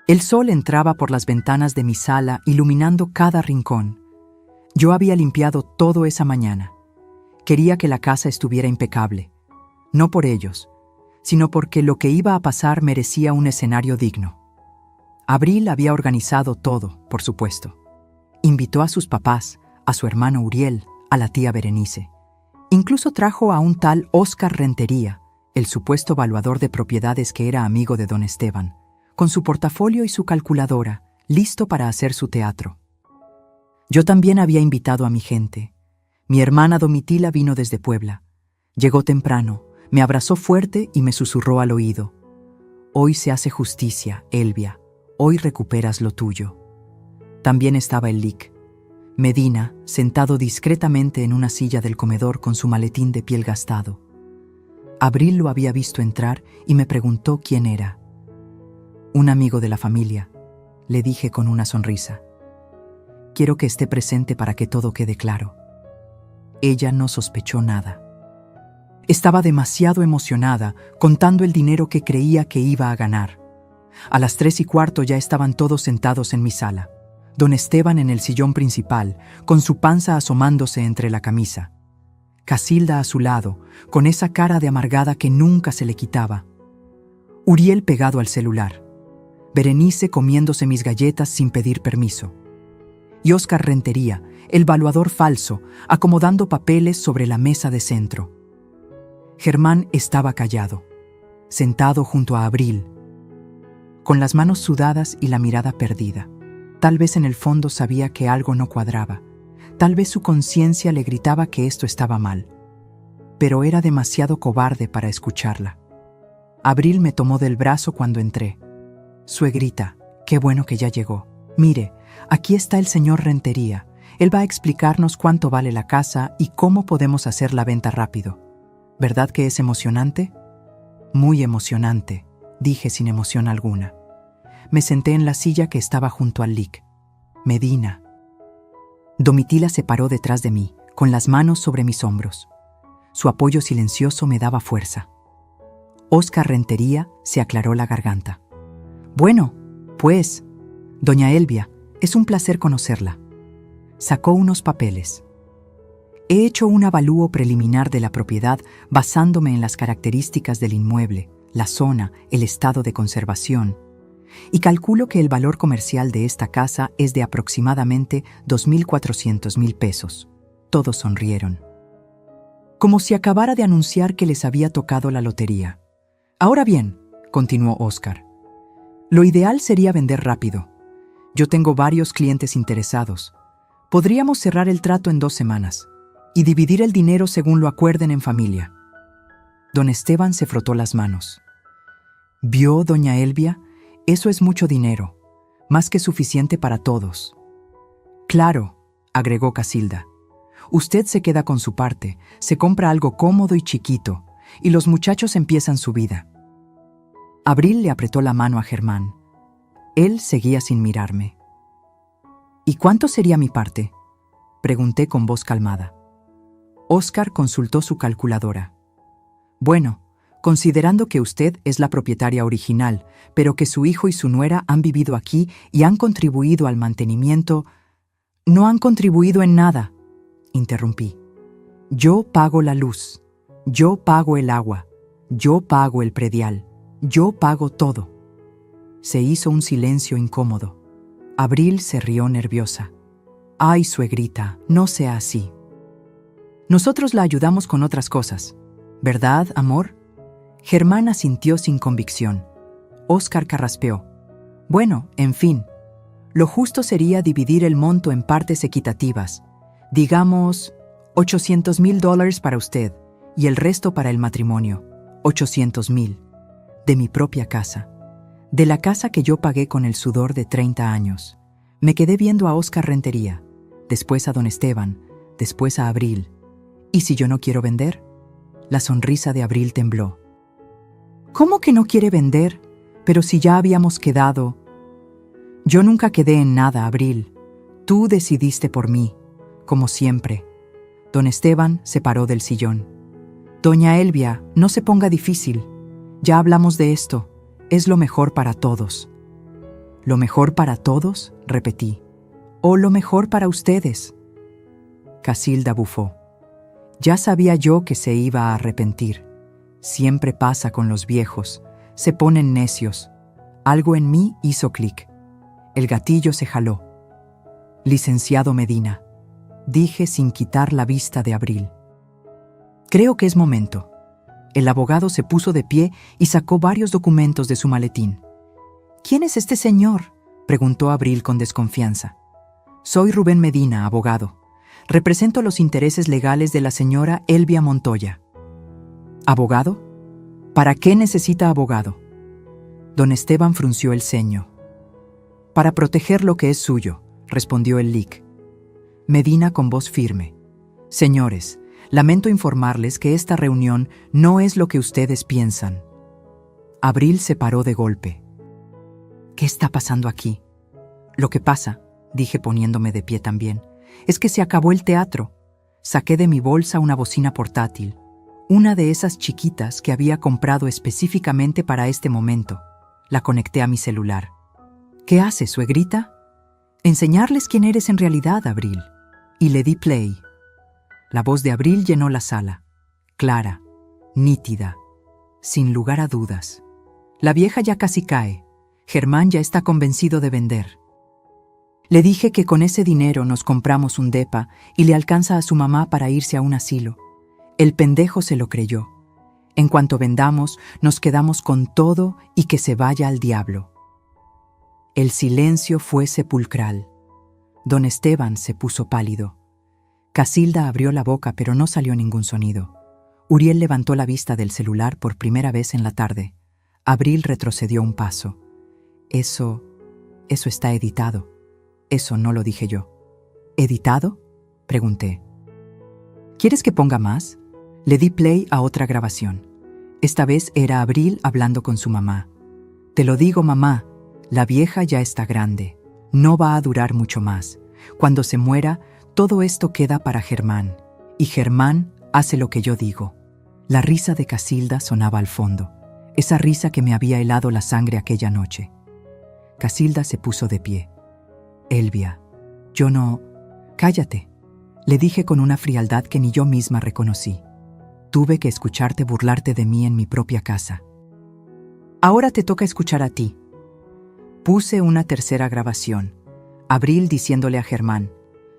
[SPEAKER 1] El sol entraba por las ventanas de mi sala iluminando cada rincón. Yo había limpiado todo esa mañana. Quería que la casa estuviera impecable, no por ellos, sino porque lo que iba a pasar merecía un escenario digno. Abril había organizado todo, por supuesto. Invitó a sus papás, a su hermano Uriel, a la tía Berenice. Incluso trajo a un tal Óscar Rentería, el supuesto valuador de propiedades que era amigo de don Esteban, con su portafolio y su calculadora, listo para hacer su teatro. Yo también había invitado a mi gente. Mi hermana Domitila vino desde Puebla. Llegó temprano, me abrazó fuerte y me susurró al oído. Hoy se hace justicia, Elvia. Hoy recuperas lo tuyo. También estaba el LIC. Medina, sentado discretamente en una silla del comedor con su maletín de piel gastado. Abril lo había visto entrar y me preguntó quién era. Un amigo de la familia, le dije con una sonrisa. Quiero que esté presente para que todo quede claro. Ella no sospechó nada. Estaba demasiado emocionada contando el dinero que creía que iba a ganar. A las 3:15 ya estaban todos sentados en mi sala. Don Esteban en el sillón principal, con su panza asomándose entre la camisa. Casilda a su lado, con esa cara de amargada que nunca se le quitaba. Uriel pegado al celular. Berenice comiéndose mis galletas sin pedir permiso. Y Óscar Rentería, el valuador falso, acomodando papeles sobre la mesa de centro. Germán estaba callado, sentado junto a Abril, con las manos sudadas y la mirada perdida. Tal vez en el fondo sabía que algo no cuadraba. Tal vez su conciencia le gritaba que esto estaba mal. Pero era demasiado cobarde para escucharla. Abril me tomó del brazo cuando entré. Suegrita, qué bueno que ya llegó. Mire, aquí está el señor Rentería. Él va a explicarnos cuánto vale la casa y cómo podemos hacer la venta rápido. ¿Verdad que es emocionante? Muy emocionante, dije sin emoción alguna. Me senté en la silla que estaba junto al LIC. Medina. Domitila se paró detrás de mí, con las manos sobre mis hombros. Su apoyo silencioso me daba fuerza. Óscar Rentería se aclaró la garganta. Bueno, pues, doña Elvia, es un placer conocerla. Sacó unos papeles. He hecho un avalúo preliminar de la propiedad basándome en las características del inmueble, la zona, el estado de conservación, y calculo que el valor comercial de esta casa es de aproximadamente 2.400.000 pesos. Todos sonrieron. Como si acabara de anunciar que les había tocado la lotería. Ahora bien, continuó Óscar, lo ideal sería vender rápido. Yo tengo varios clientes interesados. Podríamos cerrar el trato en 2 semanas y dividir el dinero según lo acuerden en familia. Don Esteban se frotó las manos. ¿Vio, doña Elvia? Eso es mucho dinero, más que suficiente para todos. Claro, agregó Casilda. Usted se queda con su parte, se compra algo cómodo y chiquito, y los muchachos empiezan su vida. Abril le apretó la mano a Germán. Él seguía sin mirarme. ¿Y cuánto sería mi parte?, pregunté con voz calmada. Óscar consultó su calculadora. Bueno, considerando que usted es la propietaria original, pero que su hijo y su nuera han vivido aquí y han contribuido al mantenimiento... No han contribuido en nada, interrumpí. Yo pago la luz, yo pago el agua, yo pago el predial, yo pago todo. Se hizo un silencio incómodo. Abril se rió nerviosa. Ay, suegrita, no sea así. Nosotros la ayudamos con otras cosas, ¿verdad, amor? Germán asintió sin convicción. Óscar carraspeó. Bueno, en fin, lo justo sería dividir el monto en partes equitativas. Digamos, $800.000 para usted y el resto para el matrimonio. 800.000. De mi propia casa. De la casa que yo pagué con el sudor de 30 años. Me quedé viendo a Óscar Rentería, después a don Esteban, después a Abril. ¿Y si yo no quiero vender? La sonrisa de Abril tembló. ¿Cómo que no quiere vender? Pero si ya habíamos quedado... Yo nunca quedé en nada, Abril. Tú decidiste por mí, como siempre. Don Esteban se paró del sillón. Doña Elvia, no se ponga difícil. Ya hablamos de esto. Es lo mejor para todos. ¿Lo mejor para todos?, repetí. ¿O lo mejor para ustedes? Casilda bufó. Ya sabía yo que se iba a arrepentir. Siempre pasa con los viejos. Se ponen necios. Algo en mí hizo clic. El gatillo se jaló. Licenciado Medina, dije sin quitar la vista de Abril. Creo que es momento. El abogado se puso de pie y sacó varios documentos de su maletín. ¿Quién es este señor?, preguntó Abril con desconfianza. Soy Rubén Medina, abogado. Represento los intereses legales de la señora Elvia Montoya. ¿Abogado? ¿Para qué necesita abogado? Don Esteban frunció el ceño. Para proteger lo que es suyo, respondió el lic. Medina con voz firme. Señores, lamento informarles que esta reunión no es lo que ustedes piensan. Abril se paró de golpe. ¿Qué está pasando aquí? Lo que pasa, dije poniéndome de pie también, es que se acabó el teatro. Saqué de mi bolsa una bocina portátil, una de esas chiquitas que había comprado específicamente para este momento. La conecté a mi celular. ¿Qué haces, suegrita? Enseñarles quién eres en realidad, Abril. Y le di play. La voz de Abril llenó la sala. Clara, nítida, sin lugar a dudas. La vieja ya casi cae. Germán ya está convencido de vender. Le dije que con ese dinero nos compramos un depa y le alcanza a su mamá para irse a un asilo. El pendejo se lo creyó. En cuanto vendamos, nos quedamos con todo y que se vaya al diablo. El silencio fue sepulcral. Don Esteban se puso pálido. Casilda abrió la boca, pero no salió ningún sonido. Uriel levantó la vista del celular por primera vez en la tarde. Abril retrocedió un paso. Eso está editado. Eso no lo dije yo. ¿Editado?, pregunté. ¿Quieres que ponga más? Le di play a otra grabación. Esta vez era Abril hablando con su mamá. Te lo digo, mamá, la vieja ya está grande. No va a durar mucho más. Cuando se muera, Todo esto queda para Germán, y Germán hace lo que yo digo. La risa de Casilda sonaba al fondo, esa risa que me había helado la sangre aquella noche. Casilda se puso de pie. Elvia, yo no... Cállate, le dije con una frialdad que ni yo misma reconocí. Tuve que escucharte burlarte de mí en mi propia casa. Ahora te toca escuchar a ti. Puse una tercera grabación. Abril diciéndole a Germán: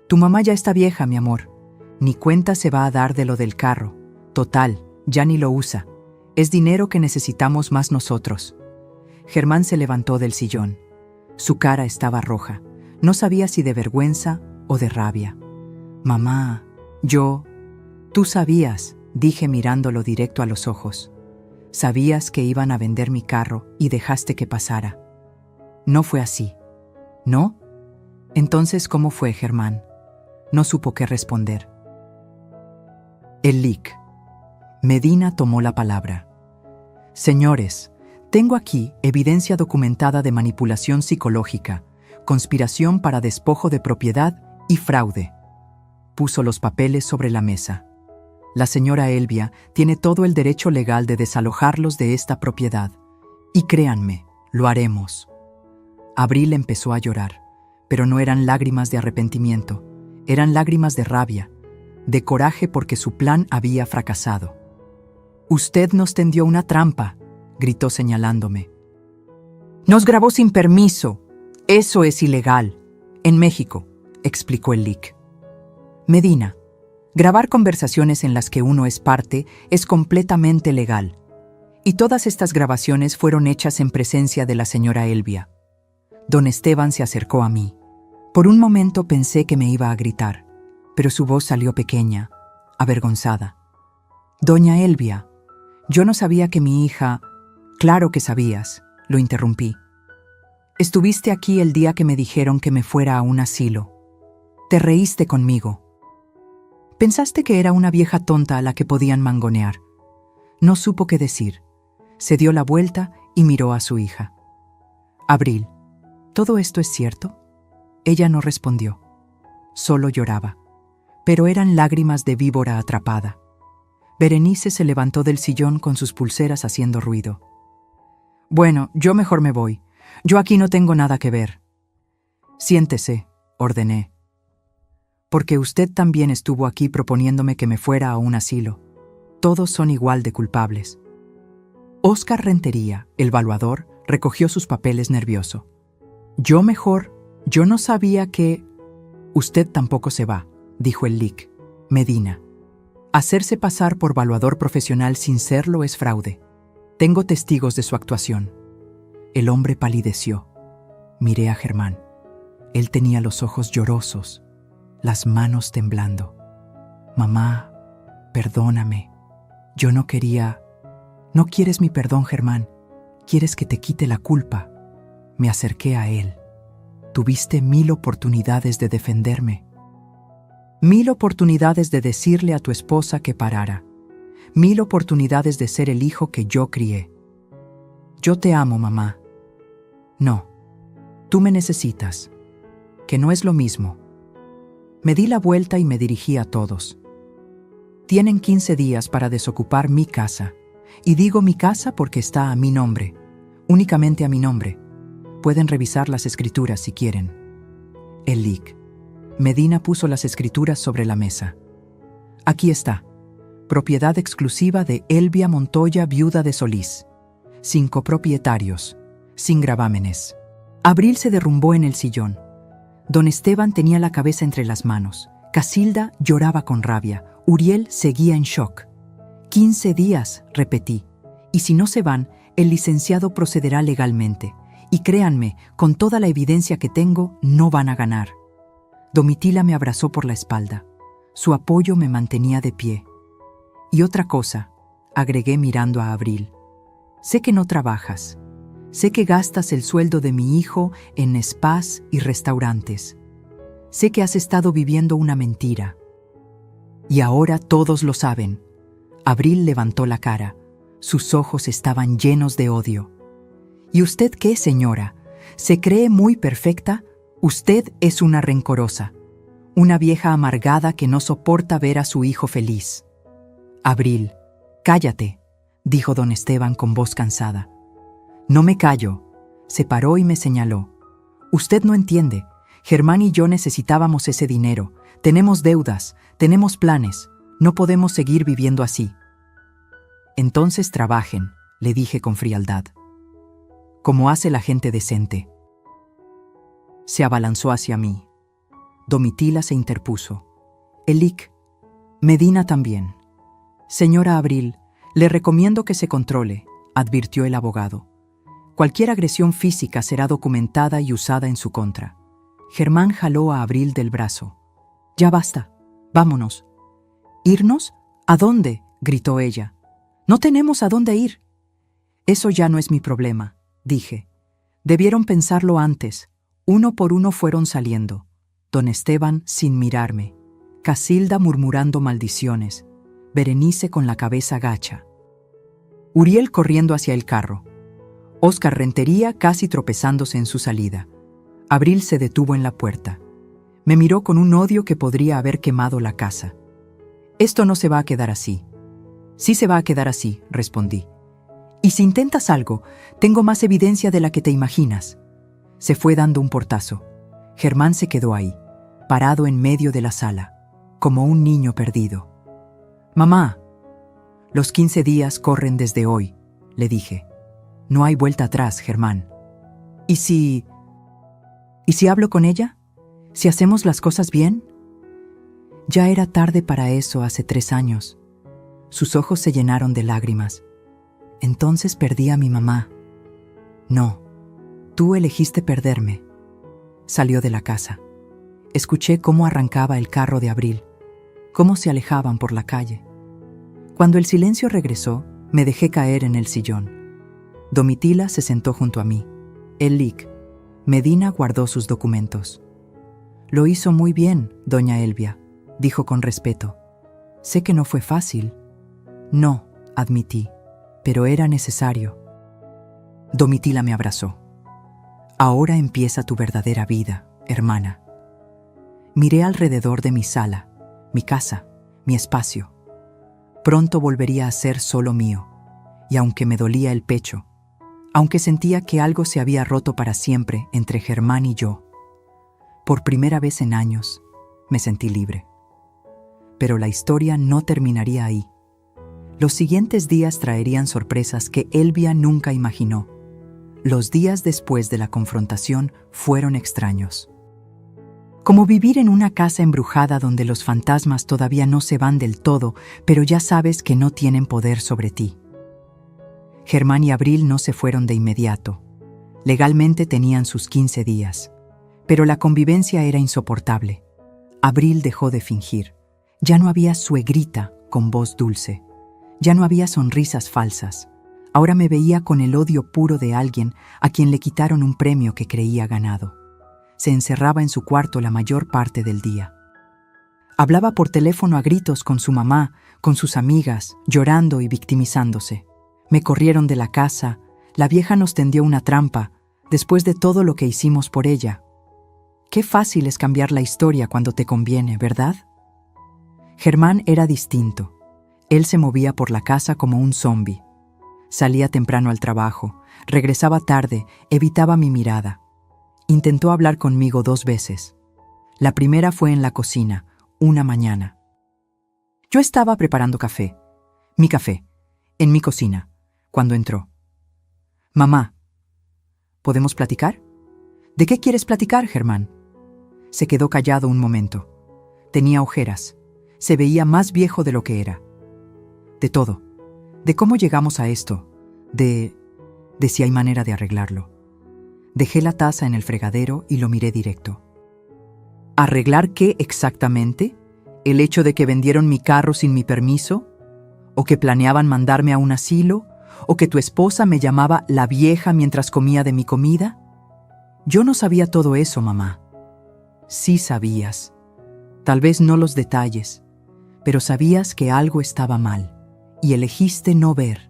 [SPEAKER 1] tu mamá ya está vieja, mi amor. Ni cuenta se va a dar de lo del carro. Total, ya ni lo usa. Es dinero que necesitamos más nosotros. Germán se levantó del sillón. Su cara estaba roja. No sabía si de vergüenza o de rabia. Mamá, tú sabías, dije mirándolo directo a los ojos. Sabías que iban a vender mi carro y dejaste que pasara. No fue así. ¿No? Entonces, ¿cómo fue, Germán? No supo qué responder. El lic. Medina tomó la palabra. Señores, tengo aquí evidencia documentada de manipulación psicológica, conspiración para despojo de propiedad y fraude. Puso los papeles sobre la mesa. La señora Elvia tiene todo el derecho legal de desalojarlos de esta propiedad. Y créanme, lo haremos. Abril empezó a llorar, pero no eran lágrimas de arrepentimiento, eran lágrimas de rabia, de coraje porque su plan había fracasado. «Usted nos tendió una trampa», gritó señalándome. «Nos grabó sin permiso. Eso es ilegal. En México», explicó el lic. Medina, grabar conversaciones en las que uno es parte es completamente legal. Y todas estas grabaciones fueron hechas en presencia de la señora Elvia. Don Esteban se acercó a mí. Por un momento pensé que me iba a gritar, pero su voz salió pequeña, avergonzada. «Doña Elvia, yo no sabía que mi hija...» «Claro que sabías», lo interrumpí. «Estuviste aquí el día que me dijeron que me fuera a un asilo. Te reíste conmigo. Pensaste que era una vieja tonta a la que podían mangonear». No supo qué decir. Se dio la vuelta y miró a su hija. «Abril, ¿todo esto es cierto?» Ella no respondió. Solo lloraba. Pero eran lágrimas de víbora atrapada. Berenice se levantó del sillón con sus pulseras haciendo ruido. «Bueno, yo mejor me voy. Yo aquí no tengo nada que ver». «Siéntese», ordené. «Porque usted también estuvo aquí proponiéndome que me fuera a un asilo. Todos son igual de culpables». Óscar Rentería, el valuador, recogió sus papeles nervioso. «Yo no sabía que...» «Usted tampoco se va», dijo el lic. «Medina. Hacerse pasar por valuador profesional sin serlo es fraude. Tengo testigos de su actuación». El hombre palideció. Miré a Germán. Él tenía los ojos llorosos, las manos temblando. «Mamá, perdóname. Yo no quería...» «No quieres mi perdón, Germán. Quieres que te quite la culpa». Me acerqué a él. «Tuviste 1000 oportunidades de defenderme. 1000 oportunidades de decirle a tu esposa que parara. 1000 oportunidades de ser el hijo que yo crié. Yo te amo, mamá. No, tú me necesitas, que no es lo mismo». Me di la vuelta y me dirigí a todos. «Tienen 15 días para desocupar mi casa. Y digo mi casa porque está a mi nombre, únicamente a mi nombre. Pueden revisar las escrituras si quieren». El lic. Medina puso las escrituras sobre la mesa. «Aquí está. Propiedad exclusiva de Elvia Montoya, viuda de Solís. 5 propietarios, sin gravámenes». Abril se derrumbó en el sillón. Don Esteban tenía la cabeza entre las manos. Casilda lloraba con rabia. Uriel seguía en shock. 15 días, repetí. Y si no se van, el licenciado procederá legalmente. Y créanme, con toda la evidencia que tengo, no van a ganar. Domitila me abrazó por la espalda. Su apoyo me mantenía de pie. «Y otra cosa», agregué mirando a Abril. «Sé que no trabajas. Sé que gastas el sueldo de mi hijo en spas y restaurantes. Sé que has estado viviendo una mentira. Y ahora todos lo saben». Abril levantó la cara. Sus ojos estaban llenos de odio. «¿Y usted qué, señora? ¿Se cree muy perfecta? Usted es una rencorosa. una vieja amargada que no soporta ver a su hijo feliz. Abril, cállate, dijo don Esteban con voz cansada. No me callo. Se paró y me señaló. Usted no entiende. Germán y yo necesitábamos ese dinero. Tenemos deudas, tenemos planes. No podemos seguir viviendo así. Entonces trabajen, le dije con frialdad. Como hace la gente decente. Se abalanzó hacia mí. Domitila se interpuso. Elic, Medina también. Señora Abril, le recomiendo que se controle, advirtió el abogado. Cualquier agresión física será documentada y usada en su contra. Germán jaló a Abril del brazo. Ya basta, vámonos. ¿Irnos? ¿A dónde?, gritó ella. No tenemos a dónde ir. Eso ya no es mi problema, dije. Debieron pensarlo antes. Uno por uno fueron saliendo. Don Esteban sin mirarme. Casilda murmurando maldiciones. Berenice con la cabeza gacha. Uriel corriendo hacia el carro. Óscar Rentería casi tropezándose en su salida. Abril se detuvo en la puerta. Me miró con un odio que podría haber quemado la casa. Esto no se va a quedar así. Sí se va a quedar así, respondí. Y si intentas algo, tengo más evidencia de la que te imaginas. Se fue dando un portazo. Germán se quedó ahí, parado en medio de la sala, como un niño perdido. Mamá, los 15 días corren desde hoy, le dije. No hay vuelta atrás, Germán. ¿Y si hablo con ella? ¿Si hacemos las cosas bien? Ya era tarde para eso hace 3 años. Sus ojos se llenaron de lágrimas. Entonces perdí a mi mamá. No, tú elegiste perderme. Salió de la casa. Escuché cómo arrancaba el carro de Abril, cómo se alejaban por la calle. Cuando el silencio regresó, me dejé caer en el sillón. Domitila se sentó junto a mí. Elic, Medina guardó sus documentos. Lo hizo muy bien, doña Elvia, dijo con respeto. Sé que no fue fácil. No, admití, pero era necesario. Domitila me abrazó. Ahora empieza tu verdadera vida, hermana. Miré alrededor de mi sala, mi casa, mi espacio. Pronto volvería a ser solo mío, y aunque me dolía el pecho, aunque sentía que algo se había roto para siempre entre Germán y yo, por primera vez en años me sentí libre. Pero la historia no terminaría ahí. Los siguientes días traerían sorpresas que Elvia nunca imaginó. Los días después de la confrontación fueron extraños. Como vivir en una casa embrujada donde los fantasmas todavía no se van del todo, pero ya sabes que no tienen poder sobre ti. Germán y Abril no se fueron de inmediato. Legalmente tenían sus 15 días. Pero la convivencia era insoportable. Abril dejó de fingir. Ya no había suegrita con voz dulce. Ya no había sonrisas falsas. Ahora me veía con el odio puro de alguien a quien le quitaron un premio que creía ganado. Se encerraba en su cuarto la mayor parte del día. Hablaba por teléfono a gritos con su mamá, con sus amigas, llorando y victimizándose. Me corrieron de la casa, la vieja nos tendió una trampa, después de todo lo que hicimos por ella. Qué fácil es cambiar la historia cuando te conviene, ¿verdad? Germán era distinto. Él se movía por la casa como un zombi. Salía temprano al trabajo, regresaba tarde, evitaba mi mirada. Intentó hablar conmigo 2 veces. La primera fue en la cocina, una mañana. Yo estaba preparando café, mi café, en mi cocina, cuando entró. Mamá, ¿podemos platicar? ¿De qué quieres platicar, Germán? Se quedó callado un momento. Tenía ojeras. Se veía más viejo de lo que era. De todo. De cómo llegamos a esto. De si hay manera de arreglarlo. Dejé la taza en el fregadero y lo miré directo. ¿Arreglar qué exactamente? ¿El hecho de que vendieron mi carro sin mi permiso? ¿O que planeaban mandarme a un asilo? ¿O que tu esposa me llamaba la vieja mientras comía de mi comida? Yo no sabía todo eso, mamá. Sí sabías. Tal vez no los detalles, pero sabías que algo estaba mal, y elegiste no ver.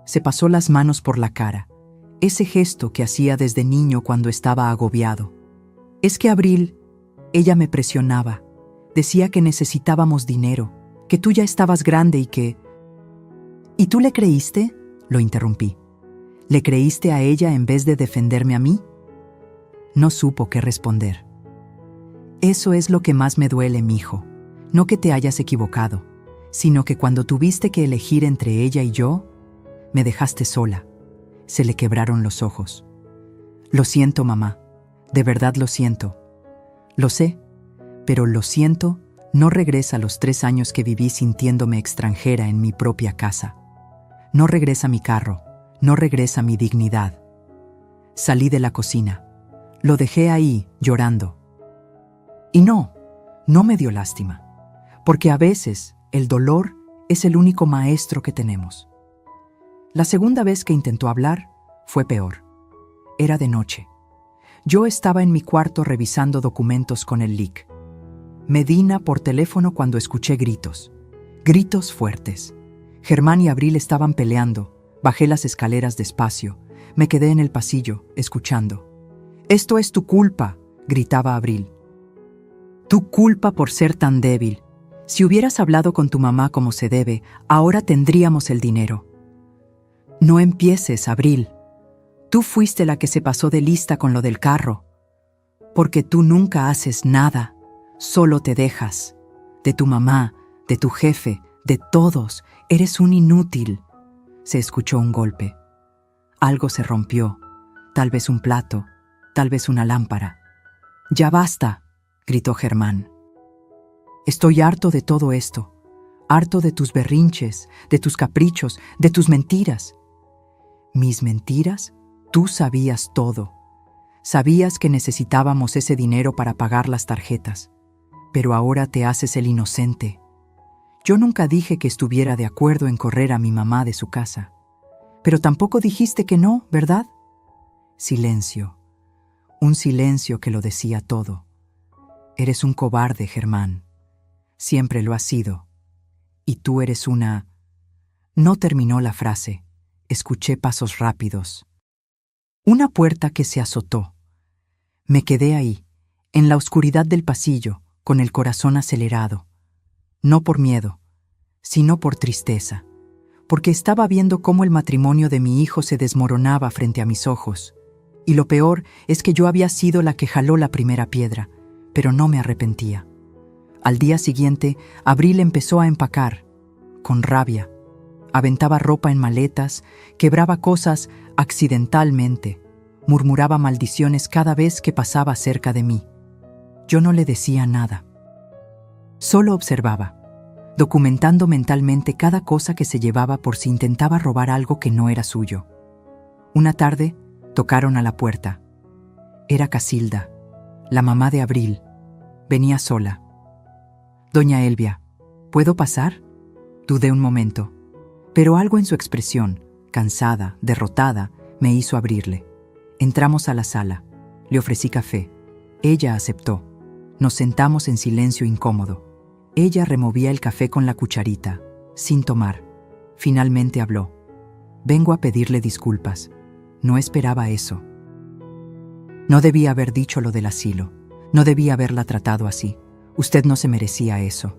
[SPEAKER 1] Se pasó las manos por la cara, ese gesto que hacía desde niño cuando estaba agobiado. Es que Abril, ella me presionaba, Decía que necesitábamos dinero, que tú ya estabas grande y que... ¿Y tú le creíste? Lo interrumpí. ¿Le creíste a ella en vez de defenderme a mí? No supo qué responder. Eso es lo que más me duele, mijo. No que te hayas equivocado, sino que cuando tuviste que elegir entre ella y yo, me dejaste sola. Se le quebraron los ojos. Lo siento, mamá. De verdad lo siento. Lo sé, pero lo siento no regresa los 3 años que viví sintiéndome extranjera en mi propia casa. No regresa mi carro, no regresa mi dignidad. Salí de la cocina. Lo dejé ahí, llorando. Y no me dio lástima, porque a veces el dolor es el único maestro que tenemos. La segunda vez que intentó hablar fue peor. Era de noche. Yo estaba en mi cuarto revisando documentos con el LIC. Medina por teléfono cuando escuché gritos. Gritos fuertes. Germán y Abril estaban peleando. Bajé las escaleras despacio. Me quedé en el pasillo, escuchando. «Esto es tu culpa», gritaba Abril. «Tu culpa por ser tan débil. Si hubieras hablado con tu mamá como se debe, ahora tendríamos el dinero». «No empieces, Abril. Tú fuiste la que se pasó de lista con lo del carro. Porque tú nunca haces nada, solo te dejas. De tu mamá, de tu jefe, de todos, eres un inútil». Se escuchó un golpe. Algo se rompió, tal vez un plato, tal vez una lámpara. «Ya basta», gritó Germán. «Estoy harto de todo esto, harto de tus berrinches, de tus caprichos, de tus mentiras». «¿Mis mentiras? Tú sabías todo. Sabías que necesitábamos ese dinero para pagar las tarjetas, pero ahora te haces el inocente. Yo nunca dije que estuviera de acuerdo en correr a mi mamá de su casa. Pero tampoco dijiste que no, ¿verdad?» Silencio. Un silencio que lo decía todo. «Eres un cobarde, Germán. Siempre lo has sido. Y tú eres una...» No terminó la frase. Escuché pasos rápidos. Una puerta que se azotó. Me quedé ahí, en la oscuridad del pasillo, con el corazón acelerado. No por miedo, sino por tristeza, porque estaba viendo cómo el matrimonio de mi hijo se desmoronaba frente a mis ojos. Y lo peor es que yo había sido la que jaló la primera piedra, pero no me arrepentía. Al día siguiente, Abril empezó a empacar, con rabia. Aventaba ropa en maletas, quebraba cosas accidentalmente, murmuraba maldiciones cada vez que pasaba cerca de mí. Yo no le decía nada. Solo observaba, documentando mentalmente cada cosa que se llevaba por si intentaba robar algo que no era suyo. Una tarde, tocaron a la puerta. Era Casilda, la mamá de Abril. Venía sola. «Doña Elvia, ¿puedo pasar?» Dudé un momento, pero algo en su expresión, cansada, derrotada, me hizo abrirle. Entramos a la sala. Le ofrecí café. Ella aceptó. Nos sentamos en silencio incómodo. Ella removía el café con la cucharita, sin tomar. Finalmente habló. «Vengo a pedirle disculpas. No esperaba eso. No debía haber dicho lo del asilo. No debía haberla tratado así. Usted no se merecía eso».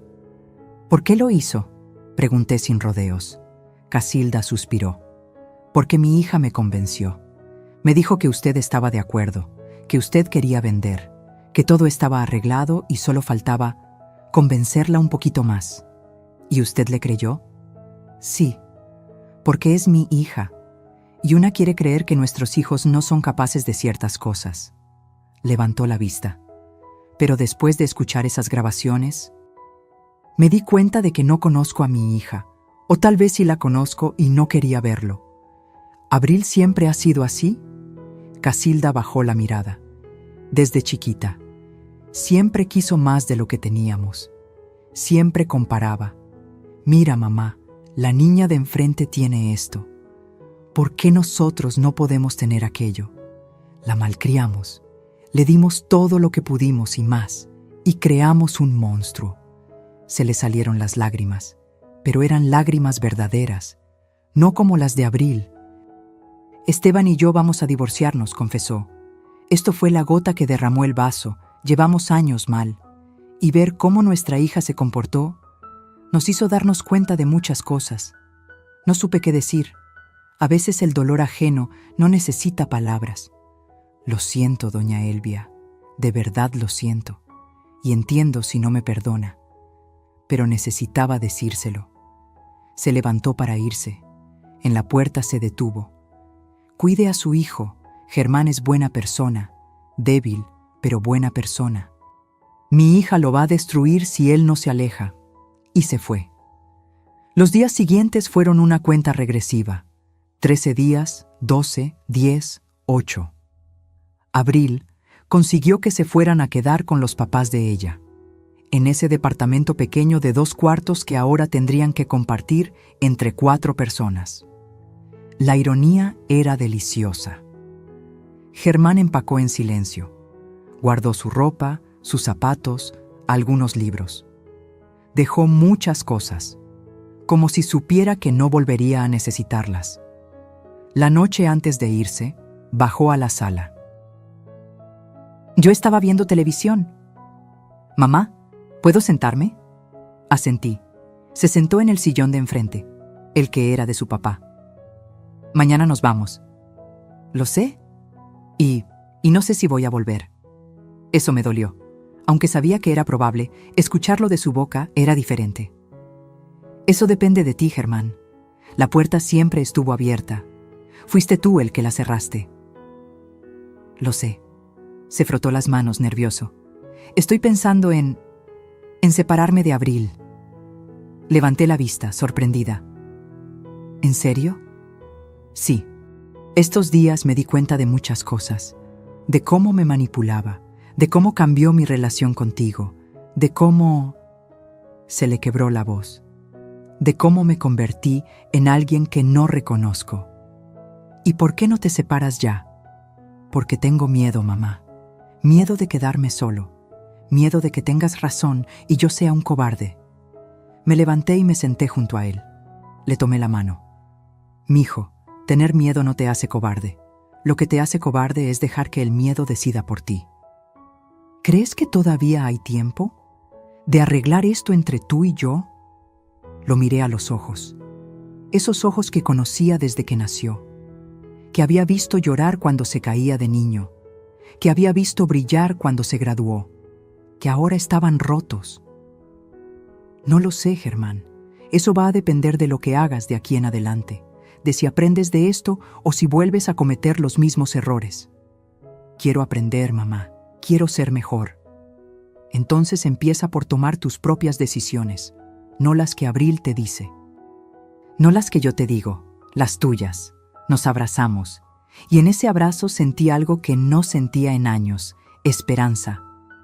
[SPEAKER 1] «¿Por qué lo hizo?», pregunté sin rodeos. Casilda suspiró. «Porque mi hija me convenció. Me dijo que usted estaba de acuerdo, que usted quería vender, que todo estaba arreglado y solo faltaba convencerla un poquito más». «¿Y usted le creyó?». «Sí, porque es mi hija, y una quiere creer que nuestros hijos no son capaces de ciertas cosas». Levantó la vista. Pero después de escuchar esas grabaciones, me di cuenta de que no conozco a mi hija, o tal vez sí la conozco y no quería verlo. ¿Abril siempre ha sido así? Casilda bajó la mirada. Desde chiquita. Siempre quiso más de lo que teníamos. Siempre comparaba. «Mira, mamá, la niña de enfrente tiene esto. ¿Por qué nosotros no podemos tener aquello?». La malcriamos. Le dimos todo lo que pudimos y más, y creamos un monstruo. Se le salieron las lágrimas, pero eran lágrimas verdaderas, no como las de Abril. «Esteban y yo vamos a divorciarnos», confesó. «Esto fue la gota que derramó el vaso, llevamos años mal. y ver cómo nuestra hija se comportó nos hizo darnos cuenta de muchas cosas. No supe qué decir. A veces el dolor ajeno no necesita palabras. Lo siento, doña Elvia, de verdad lo siento, y entiendo si no me perdona, pero necesitaba decírselo. Se levantó para irse. En la puerta se detuvo. Cuide a su hijo. Germán es buena persona, débil, pero buena persona. Mi hija lo va a destruir si él no se aleja. Y se fue. Los días siguientes fueron una cuenta regresiva. 13 días, 12, 10, 8. Abril consiguió que se fueran a quedar con los papás de ella, en ese departamento pequeño de 2 cuartos que ahora tendrían que compartir entre 4 personas. La ironía era deliciosa. Germán empacó en silencio. Guardó su ropa, sus zapatos, algunos libros. Dejó muchas cosas, como si supiera que no volvería a necesitarlas. La noche antes de irse, bajó a la sala. Yo estaba viendo televisión. Mamá, ¿puedo sentarme? Asentí. Se sentó en el sillón de enfrente, el que era de su papá. Mañana nos vamos. Lo sé. Y no sé si voy a volver. Eso me dolió. Aunque sabía que era probable, escucharlo de su boca era diferente. Eso depende de ti, Germán. La puerta siempre estuvo abierta. Fuiste tú el que la cerraste. Lo sé. Se frotó las manos, nervioso. Estoy pensando en separarme de Abril. Levanté la vista, sorprendida. ¿En serio? Sí. Estos días me di cuenta de muchas cosas. De cómo me manipulaba, de cómo cambió mi relación contigo, de cómo... Se le quebró la voz. De cómo me convertí en alguien que no reconozco. ¿Y por qué no te separas ya? Porque tengo miedo, mamá. Miedo de quedarme solo. Miedo de que tengas razón y yo sea un cobarde. Me levanté y me senté junto a él. Le tomé la mano. Mijo, tener miedo no te hace cobarde. Lo que te hace cobarde es dejar que el miedo decida por ti. ¿Crees que todavía hay tiempo de arreglar esto entre tú y yo? Lo miré a los ojos. Esos ojos que conocía desde que nació. Que había visto llorar cuando se caía de niño. Que había visto brillar cuando se graduó. Que ahora estaban rotos. No lo sé, Germán. Eso va a depender de lo que hagas de aquí en adelante, de si aprendes de esto o si vuelves a cometer los mismos errores. Quiero aprender, mamá. Quiero ser mejor. Entonces empieza por tomar tus propias decisiones, no las que Abril te dice. No las que yo te digo, las tuyas. Nos abrazamos, y en ese abrazo sentí algo que no sentía en años, esperanza,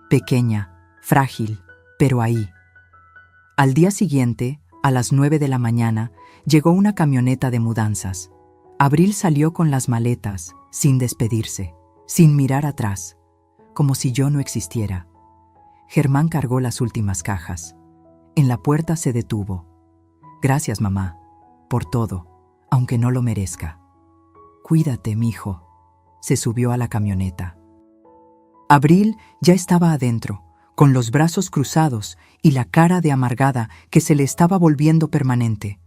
[SPEAKER 1] pequeña, frágil, pero ahí. Al día siguiente, a las 9 de la mañana, llegó una camioneta de mudanzas. Abril salió con las maletas, sin despedirse, sin mirar atrás, como si yo no existiera. Germán cargó las últimas cajas. En la puerta se detuvo. Gracias, mamá, por todo, aunque no lo merezca. Cuídate, mijo. Se subió a la camioneta. Abril ya estaba adentro, con los brazos cruzados y la cara de amargada que se le estaba volviendo permanente.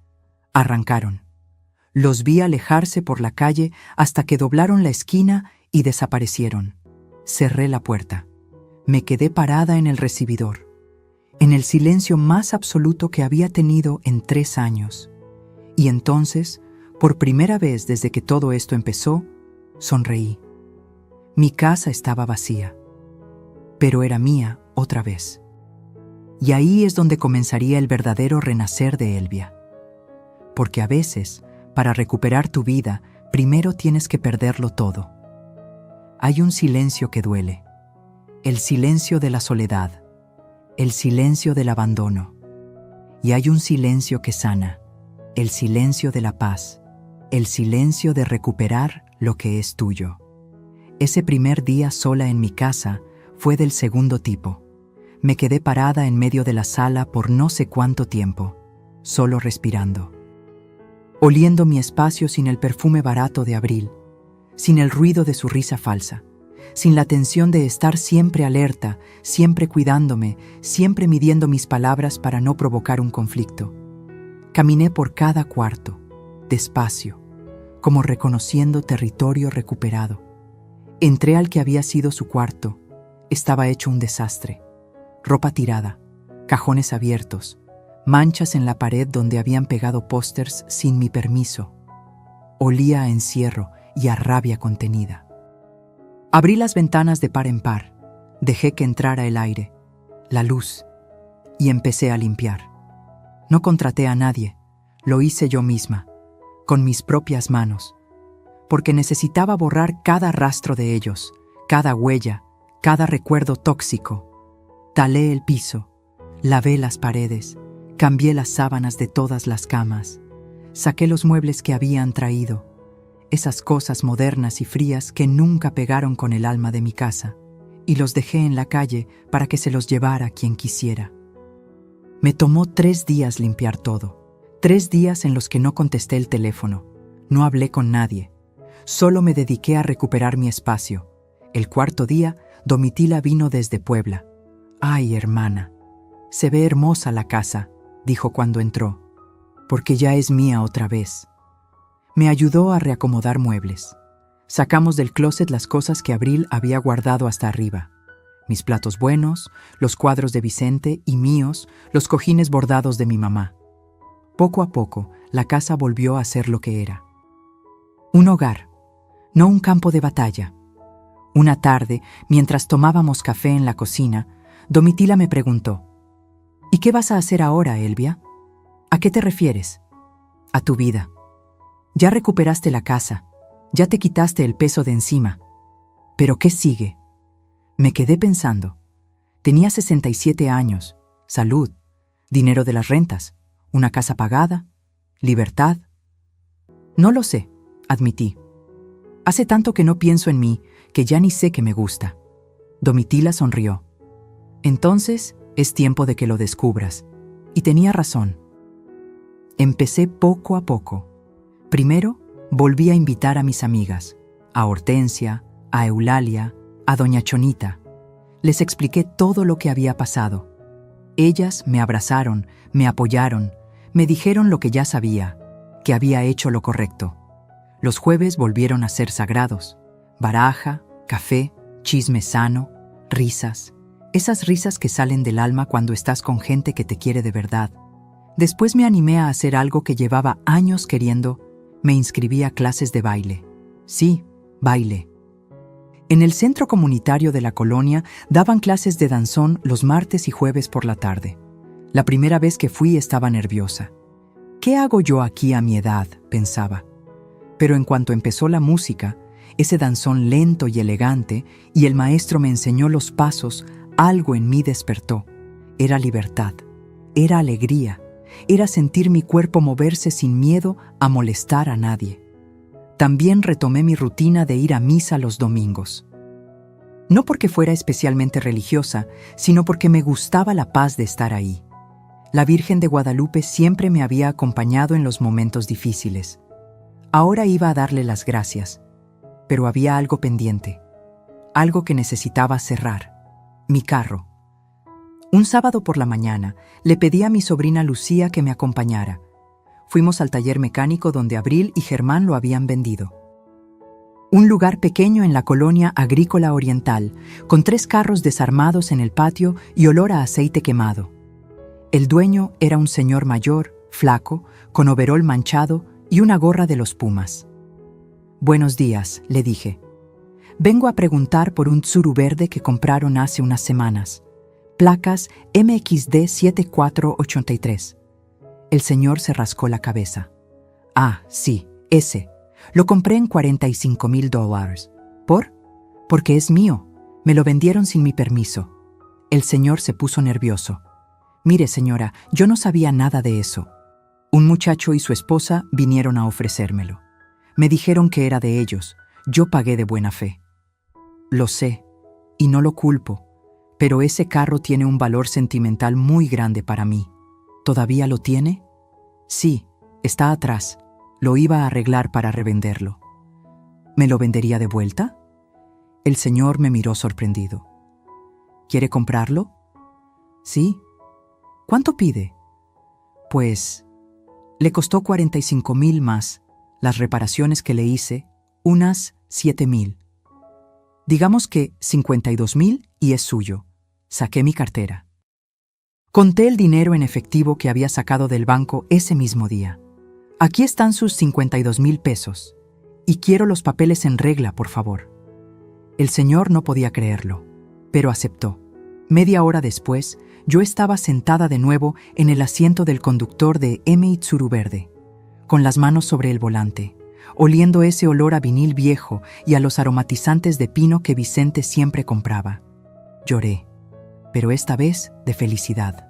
[SPEAKER 1] Arrancaron. Los vi alejarse por la calle hasta que doblaron la esquina y desaparecieron. Cerré la puerta. Me quedé parada en el recibidor, en el silencio más absoluto que había tenido en 3 años. Y entonces, por primera vez desde que todo esto empezó, sonreí. Mi casa estaba vacía, pero era mía otra vez. Y ahí es donde comenzaría el verdadero renacer de Elvia. Porque a veces, para recuperar tu vida, primero tienes que perderlo todo. Hay un silencio que duele. El silencio de la soledad. El silencio del abandono. Y hay un silencio que sana. El silencio de la paz. El silencio de recuperar lo que es tuyo. Ese primer día sola en mi casa fue del segundo tipo. Me quedé parada en medio de la sala por no sé cuánto tiempo, solo respirando. Oliendo mi espacio sin el perfume barato de Abril, sin el ruido de su risa falsa, sin la tensión de estar siempre alerta, siempre cuidándome, siempre midiendo mis palabras para no provocar un conflicto. Caminé por cada cuarto, despacio, como reconociendo territorio recuperado. Entré al que había sido su cuarto. Estaba hecho un desastre. Ropa tirada, cajones abiertos, manchas en la pared donde habían pegado pósters sin mi permiso. Olía a encierro y a rabia contenida. Abrí las ventanas de par en par, dejé que entrara el aire, la luz, y empecé a limpiar. No contraté a nadie, lo hice yo misma, con mis propias manos, porque necesitaba borrar cada rastro de ellos, cada huella, cada recuerdo tóxico. Talé el piso, lavé las paredes, cambié las sábanas de todas las camas, saqué los muebles que habían traído, esas cosas modernas y frías que nunca pegaron con el alma de mi casa, y los dejé en la calle para que se los llevara quien quisiera. Me tomó 3 días limpiar todo, 3 días en los que no contesté el teléfono, no hablé con nadie, solo me dediqué a recuperar mi espacio. El 4.º día, Domitila vino desde Puebla. «Ay, hermana, se ve hermosa la casa», dijo cuando entró, «porque ya es mía otra vez». Me ayudó a reacomodar muebles. Sacamos del closet las cosas que Abril había guardado hasta arriba. Mis platos buenos, los cuadros de Vicente y míos, los cojines bordados de mi mamá. Poco a poco, la casa volvió a ser lo que era. Un hogar, no un campo de batalla. Una tarde, mientras tomábamos café en la cocina, Domitila me preguntó: «¿Y qué vas a hacer ahora, Elvia? ¿A qué te refieres?» «A tu vida. Ya recuperaste la casa, ya te quitaste el peso de encima. ¿Pero qué sigue?». Me quedé pensando. Tenía 67 años, salud, dinero de las rentas, una casa pagada, libertad. «No lo sé», admití. «Hace tanto que no pienso en mí que ya ni sé qué me gusta». Domitila sonrió. «Entonces es tiempo de que lo descubras». Y tenía razón. Empecé poco a poco. Primero, volví a invitar a mis amigas, a Hortensia, a Eulalia, a doña Chonita. Les expliqué todo lo que había pasado. Ellas me abrazaron, me apoyaron, me dijeron lo que ya sabía, que había hecho lo correcto. Los jueves volvieron a ser sagrados. Baraja, café, chisme sano, risas. Esas risas que salen del alma cuando estás con gente que te quiere de verdad. Después me animé a hacer algo que llevaba años queriendo. Me inscribí a clases de baile. Sí, baile. En el centro comunitario de la colonia daban clases de danzón los martes y jueves por la tarde. La primera vez que fui estaba nerviosa. «¿Qué hago yo aquí a mi edad?», pensaba. Pero en cuanto empezó la música, ese danzón lento y elegante, y el maestro me enseñó los pasos, algo en mí despertó. Era libertad, era alegría, era sentir mi cuerpo moverse sin miedo a molestar a nadie. También retomé mi rutina de ir a misa los domingos. No porque fuera especialmente religiosa, sino porque me gustaba la paz de estar ahí. La Virgen de Guadalupe siempre me había acompañado en los momentos difíciles. Ahora iba a darle las gracias, pero había algo pendiente, algo que necesitaba cerrar: mi carro. Un sábado por la mañana le pedí a mi sobrina Lucía que me acompañara. Fuimos al taller mecánico donde Abril y Germán lo habían vendido. Un lugar pequeño en la colonia agrícola oriental, con 3 carros desarmados en el patio y olor a aceite quemado. El dueño era un señor mayor, flaco, con overol manchado y una gorra de los Pumas. «Buenos días», le dije. «Vengo a preguntar por un Tsuru verde que compraron hace unas semanas. Placas MXD 7483. El señor se rascó la cabeza. «Ah, sí, ese. Lo compré en $45,000. ¿Por? Porque es mío. Me lo vendieron sin mi permiso». El señor se puso nervioso. «Mire, señora, yo no sabía nada de eso. Un muchacho y su esposa vinieron a ofrecérmelo. Me dijeron que era de ellos. Yo pagué de buena fe». «Lo sé, y no lo culpo. Pero ese carro tiene un valor sentimental muy grande para mí». «¿Todavía lo tiene?» «Sí, está atrás. Lo iba a arreglar para revenderlo». «¿Me lo vendería de vuelta?» El señor me miró sorprendido. ¿Quiere comprarlo? Sí. ¿Cuánto pide? Pues, le costó 45,000 más las reparaciones que le hice, unas 7,000. Digamos que 52,000 y es suyo. Saqué mi cartera. Conté el dinero en efectivo que había sacado del banco ese mismo día. Aquí están sus 52,000 pesos. Y quiero los papeles en regla, por favor. El señor no podía creerlo, pero aceptó. Media hora después, yo estaba sentada de nuevo en el asiento del conductor de M. Itsuru Verde, con las manos sobre el volante, oliendo ese olor a vinil viejo y a los aromatizantes de pino que Vicente siempre compraba. Lloré, pero esta vez de felicidad.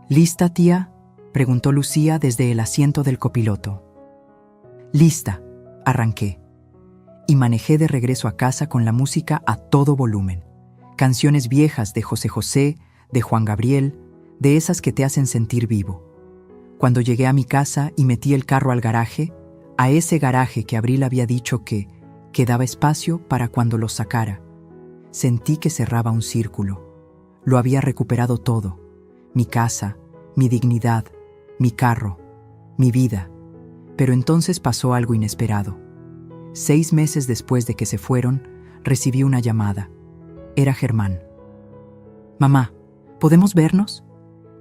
[SPEAKER 1] ¿Lista, tía?, preguntó Lucía desde el asiento del copiloto. Lista, arranqué. Y manejé de regreso a casa con la música a todo volumen. Canciones viejas de José José, de Juan Gabriel, de esas que te hacen sentir vivo. Cuando llegué a mi casa y metí el carro al garaje, a ese garaje que Abril había dicho que quedaba espacio para cuando lo sacara, sentí que cerraba un círculo. Lo había recuperado todo: mi casa, mi dignidad, mi carro, mi vida. Pero entonces pasó algo inesperado. 6 meses después de que se fueron, recibí una llamada. Era Germán. «Mamá, ¿podemos vernos?»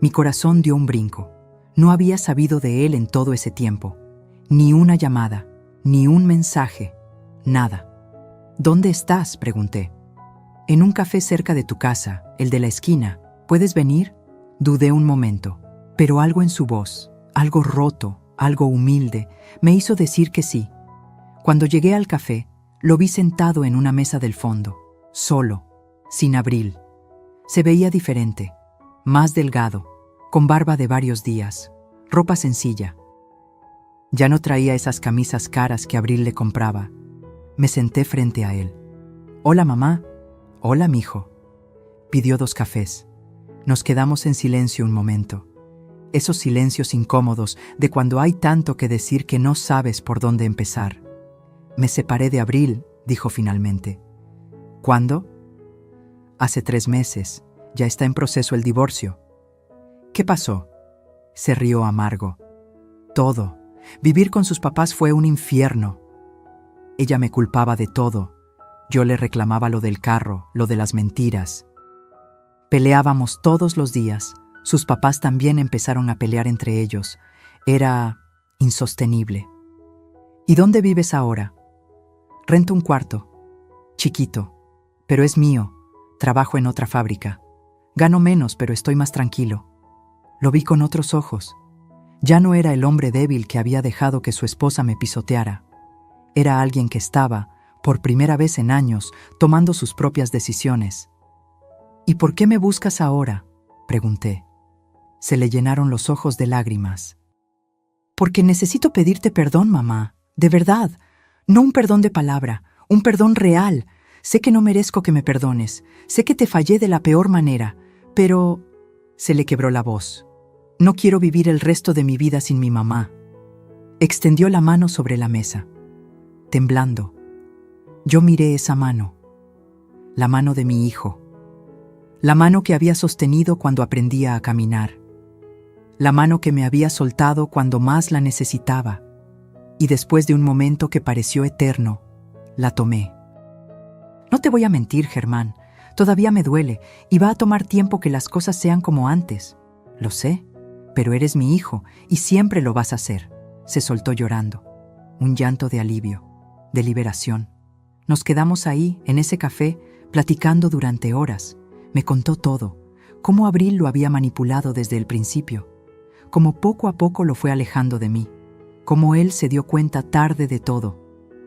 [SPEAKER 1] Mi corazón dio un brinco. No había sabido de él en todo ese tiempo. Ni una llamada, ni un mensaje, nada. «¿Dónde estás?», pregunté. «En un café cerca de tu casa, el de la esquina. ¿Puedes venir?» Dudé un momento, pero algo en su voz, algo roto, algo humilde, me hizo decir que sí. Cuando llegué al café, lo vi sentado en una mesa del fondo, solo, sin Abril. Se veía diferente, más delgado, con barba de varios días, ropa sencilla. Ya no traía esas camisas caras que Abril le compraba. Me senté frente a él. «Hola, mamá». «Hola, mijo». Pidió 2 cafés. Nos quedamos en silencio un momento. Esos silencios incómodos de cuando hay tanto que decir que no sabes por dónde empezar. «Me separé de Abril», dijo finalmente. «¿Cuándo?» «Hace 3 meses. Ya está en proceso el divorcio». «¿Qué pasó?» Se rió amargo. «Todo. Vivir con sus papás fue un infierno. Ella me culpaba de todo. Yo le reclamaba lo del carro, lo de las mentiras. Peleábamos todos los días. Sus papás también empezaron a pelear entre ellos. Era insostenible». «¿Y dónde vives ahora?» «Rento un cuarto. Chiquito. Pero es mío. Trabajo en otra fábrica. Gano menos, pero estoy más tranquilo». Lo vi con otros ojos. Ya no era el hombre débil que había dejado que su esposa me pisoteara. Era alguien que estaba, por primera vez en años, tomando sus propias decisiones. «¿Y por qué me buscas ahora?», pregunté. Se le llenaron los ojos de lágrimas. «Porque necesito pedirte perdón, mamá. De verdad. No un perdón de palabra, un perdón real. Sé que no merezco que me perdones. Sé que te fallé de la peor manera. Pero…» Se le quebró la voz. «No quiero vivir el resto de mi vida sin mi mamá». Extendió la mano sobre la mesa. Temblando, yo miré esa mano. La mano de mi hijo. La mano que había sostenido cuando aprendía a caminar. La mano que me había soltado cuando más la necesitaba. Y después de un momento que pareció eterno, la tomé. «No te voy a mentir, Germán. Todavía me duele y va a tomar tiempo que las cosas sean como antes. Lo sé, pero eres mi hijo y siempre lo vas a hacer». Se soltó llorando. Un llanto de alivio, de liberación. Nos quedamos ahí, en ese café, platicando durante horas. Me contó todo, cómo Abril lo había manipulado desde el principio, cómo poco a poco lo fue alejando de mí, cómo él se dio cuenta tarde de todo.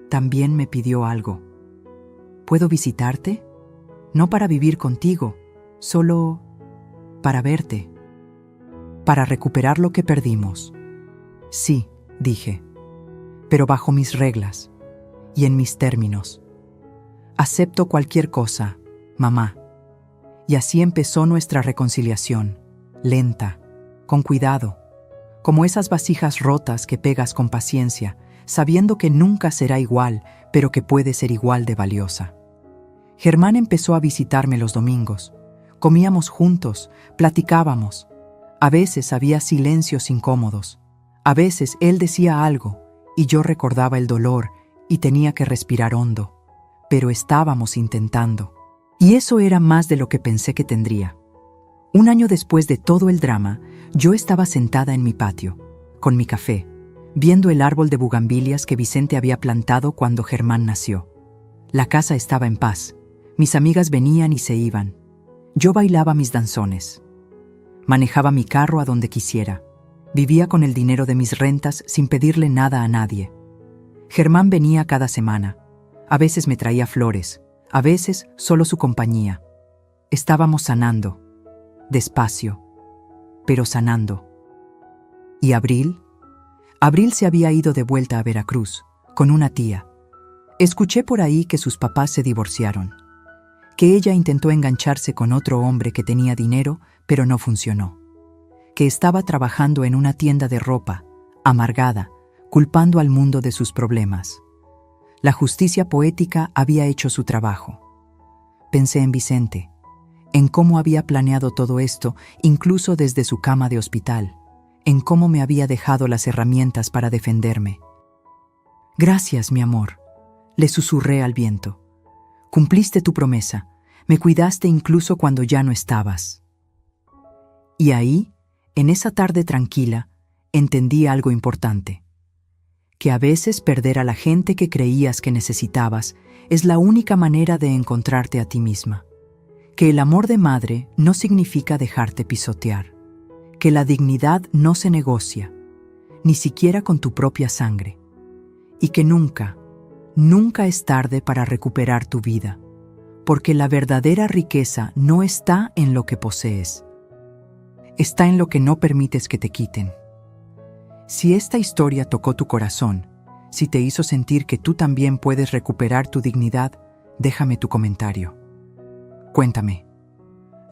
[SPEAKER 1] También me pidió algo. «¿Puedo visitarte? No para vivir contigo, solo para verte, para recuperar lo que perdimos». «Sí», dije, «pero bajo mis reglas y en mis términos. Acepto cualquier cosa, mamá». Y así empezó nuestra reconciliación, lenta, con cuidado, como esas vasijas rotas que pegas con paciencia, sabiendo que nunca será igual, pero que puede ser igual de valiosa. Germán empezó a visitarme los domingos. Comíamos juntos, platicábamos. A veces había silencios incómodos. A veces él decía algo y yo recordaba el dolor y tenía que respirar hondo. Pero estábamos intentando. Y eso era más de lo que pensé que tendría. Un año después de todo el drama, yo estaba sentada en mi patio, con mi café, viendo el árbol de bugambilias que Vicente había plantado cuando Germán nació. La casa estaba en paz. Mis amigas venían y se iban. Yo bailaba mis danzones. Manejaba mi carro a donde quisiera. Vivía con el dinero de mis rentas sin pedirle nada a nadie. Germán venía cada semana. A veces me traía flores, a veces solo su compañía. Estábamos sanando, despacio, pero sanando. ¿Y Abril? Abril se había ido de vuelta a Veracruz, con una tía. Escuché por ahí que sus papás se divorciaron, que ella intentó engancharse con otro hombre que tenía dinero, pero no funcionó, que estaba trabajando en una tienda de ropa, amargada, culpando al mundo de sus problemas. La justicia poética había hecho su trabajo. Pensé en Vicente, en cómo había planeado todo esto, incluso desde su cama de hospital, en cómo me había dejado las herramientas para defenderme. «Gracias, mi amor», le susurré al viento. «Cumpliste tu promesa, me cuidaste incluso cuando ya no estabas». Y ahí, en esa tarde tranquila, entendí algo importante. Que a veces perder a la gente que creías que necesitabas es la única manera de encontrarte a ti misma. Que el amor de madre no significa dejarte pisotear. Que la dignidad no se negocia, ni siquiera con tu propia sangre. Y que nunca, nunca es tarde para recuperar tu vida, porque la verdadera riqueza no está en lo que posees. Está en lo que no permites que te quiten. Si esta historia tocó tu corazón, si te hizo sentir que tú también puedes recuperar tu dignidad, déjame tu comentario. Cuéntame,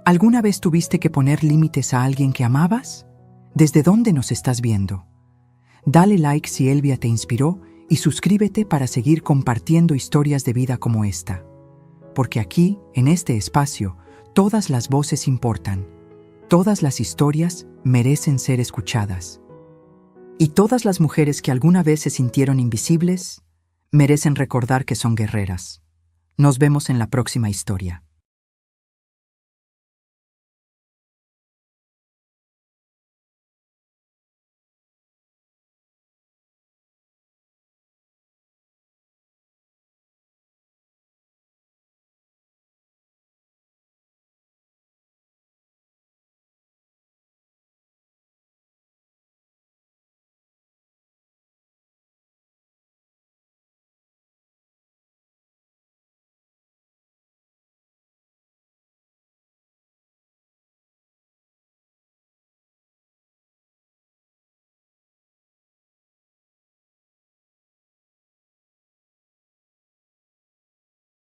[SPEAKER 1] ¿alguna vez tuviste que poner límites a alguien que amabas? ¿Desde dónde nos estás viendo? Dale like si Elvia te inspiró y suscríbete para seguir compartiendo historias de vida como esta. Porque aquí, en este espacio, todas las voces importan. Todas las historias merecen ser escuchadas. Y todas las mujeres que alguna vez se sintieron invisibles merecen recordar que son guerreras. Nos vemos en la próxima historia.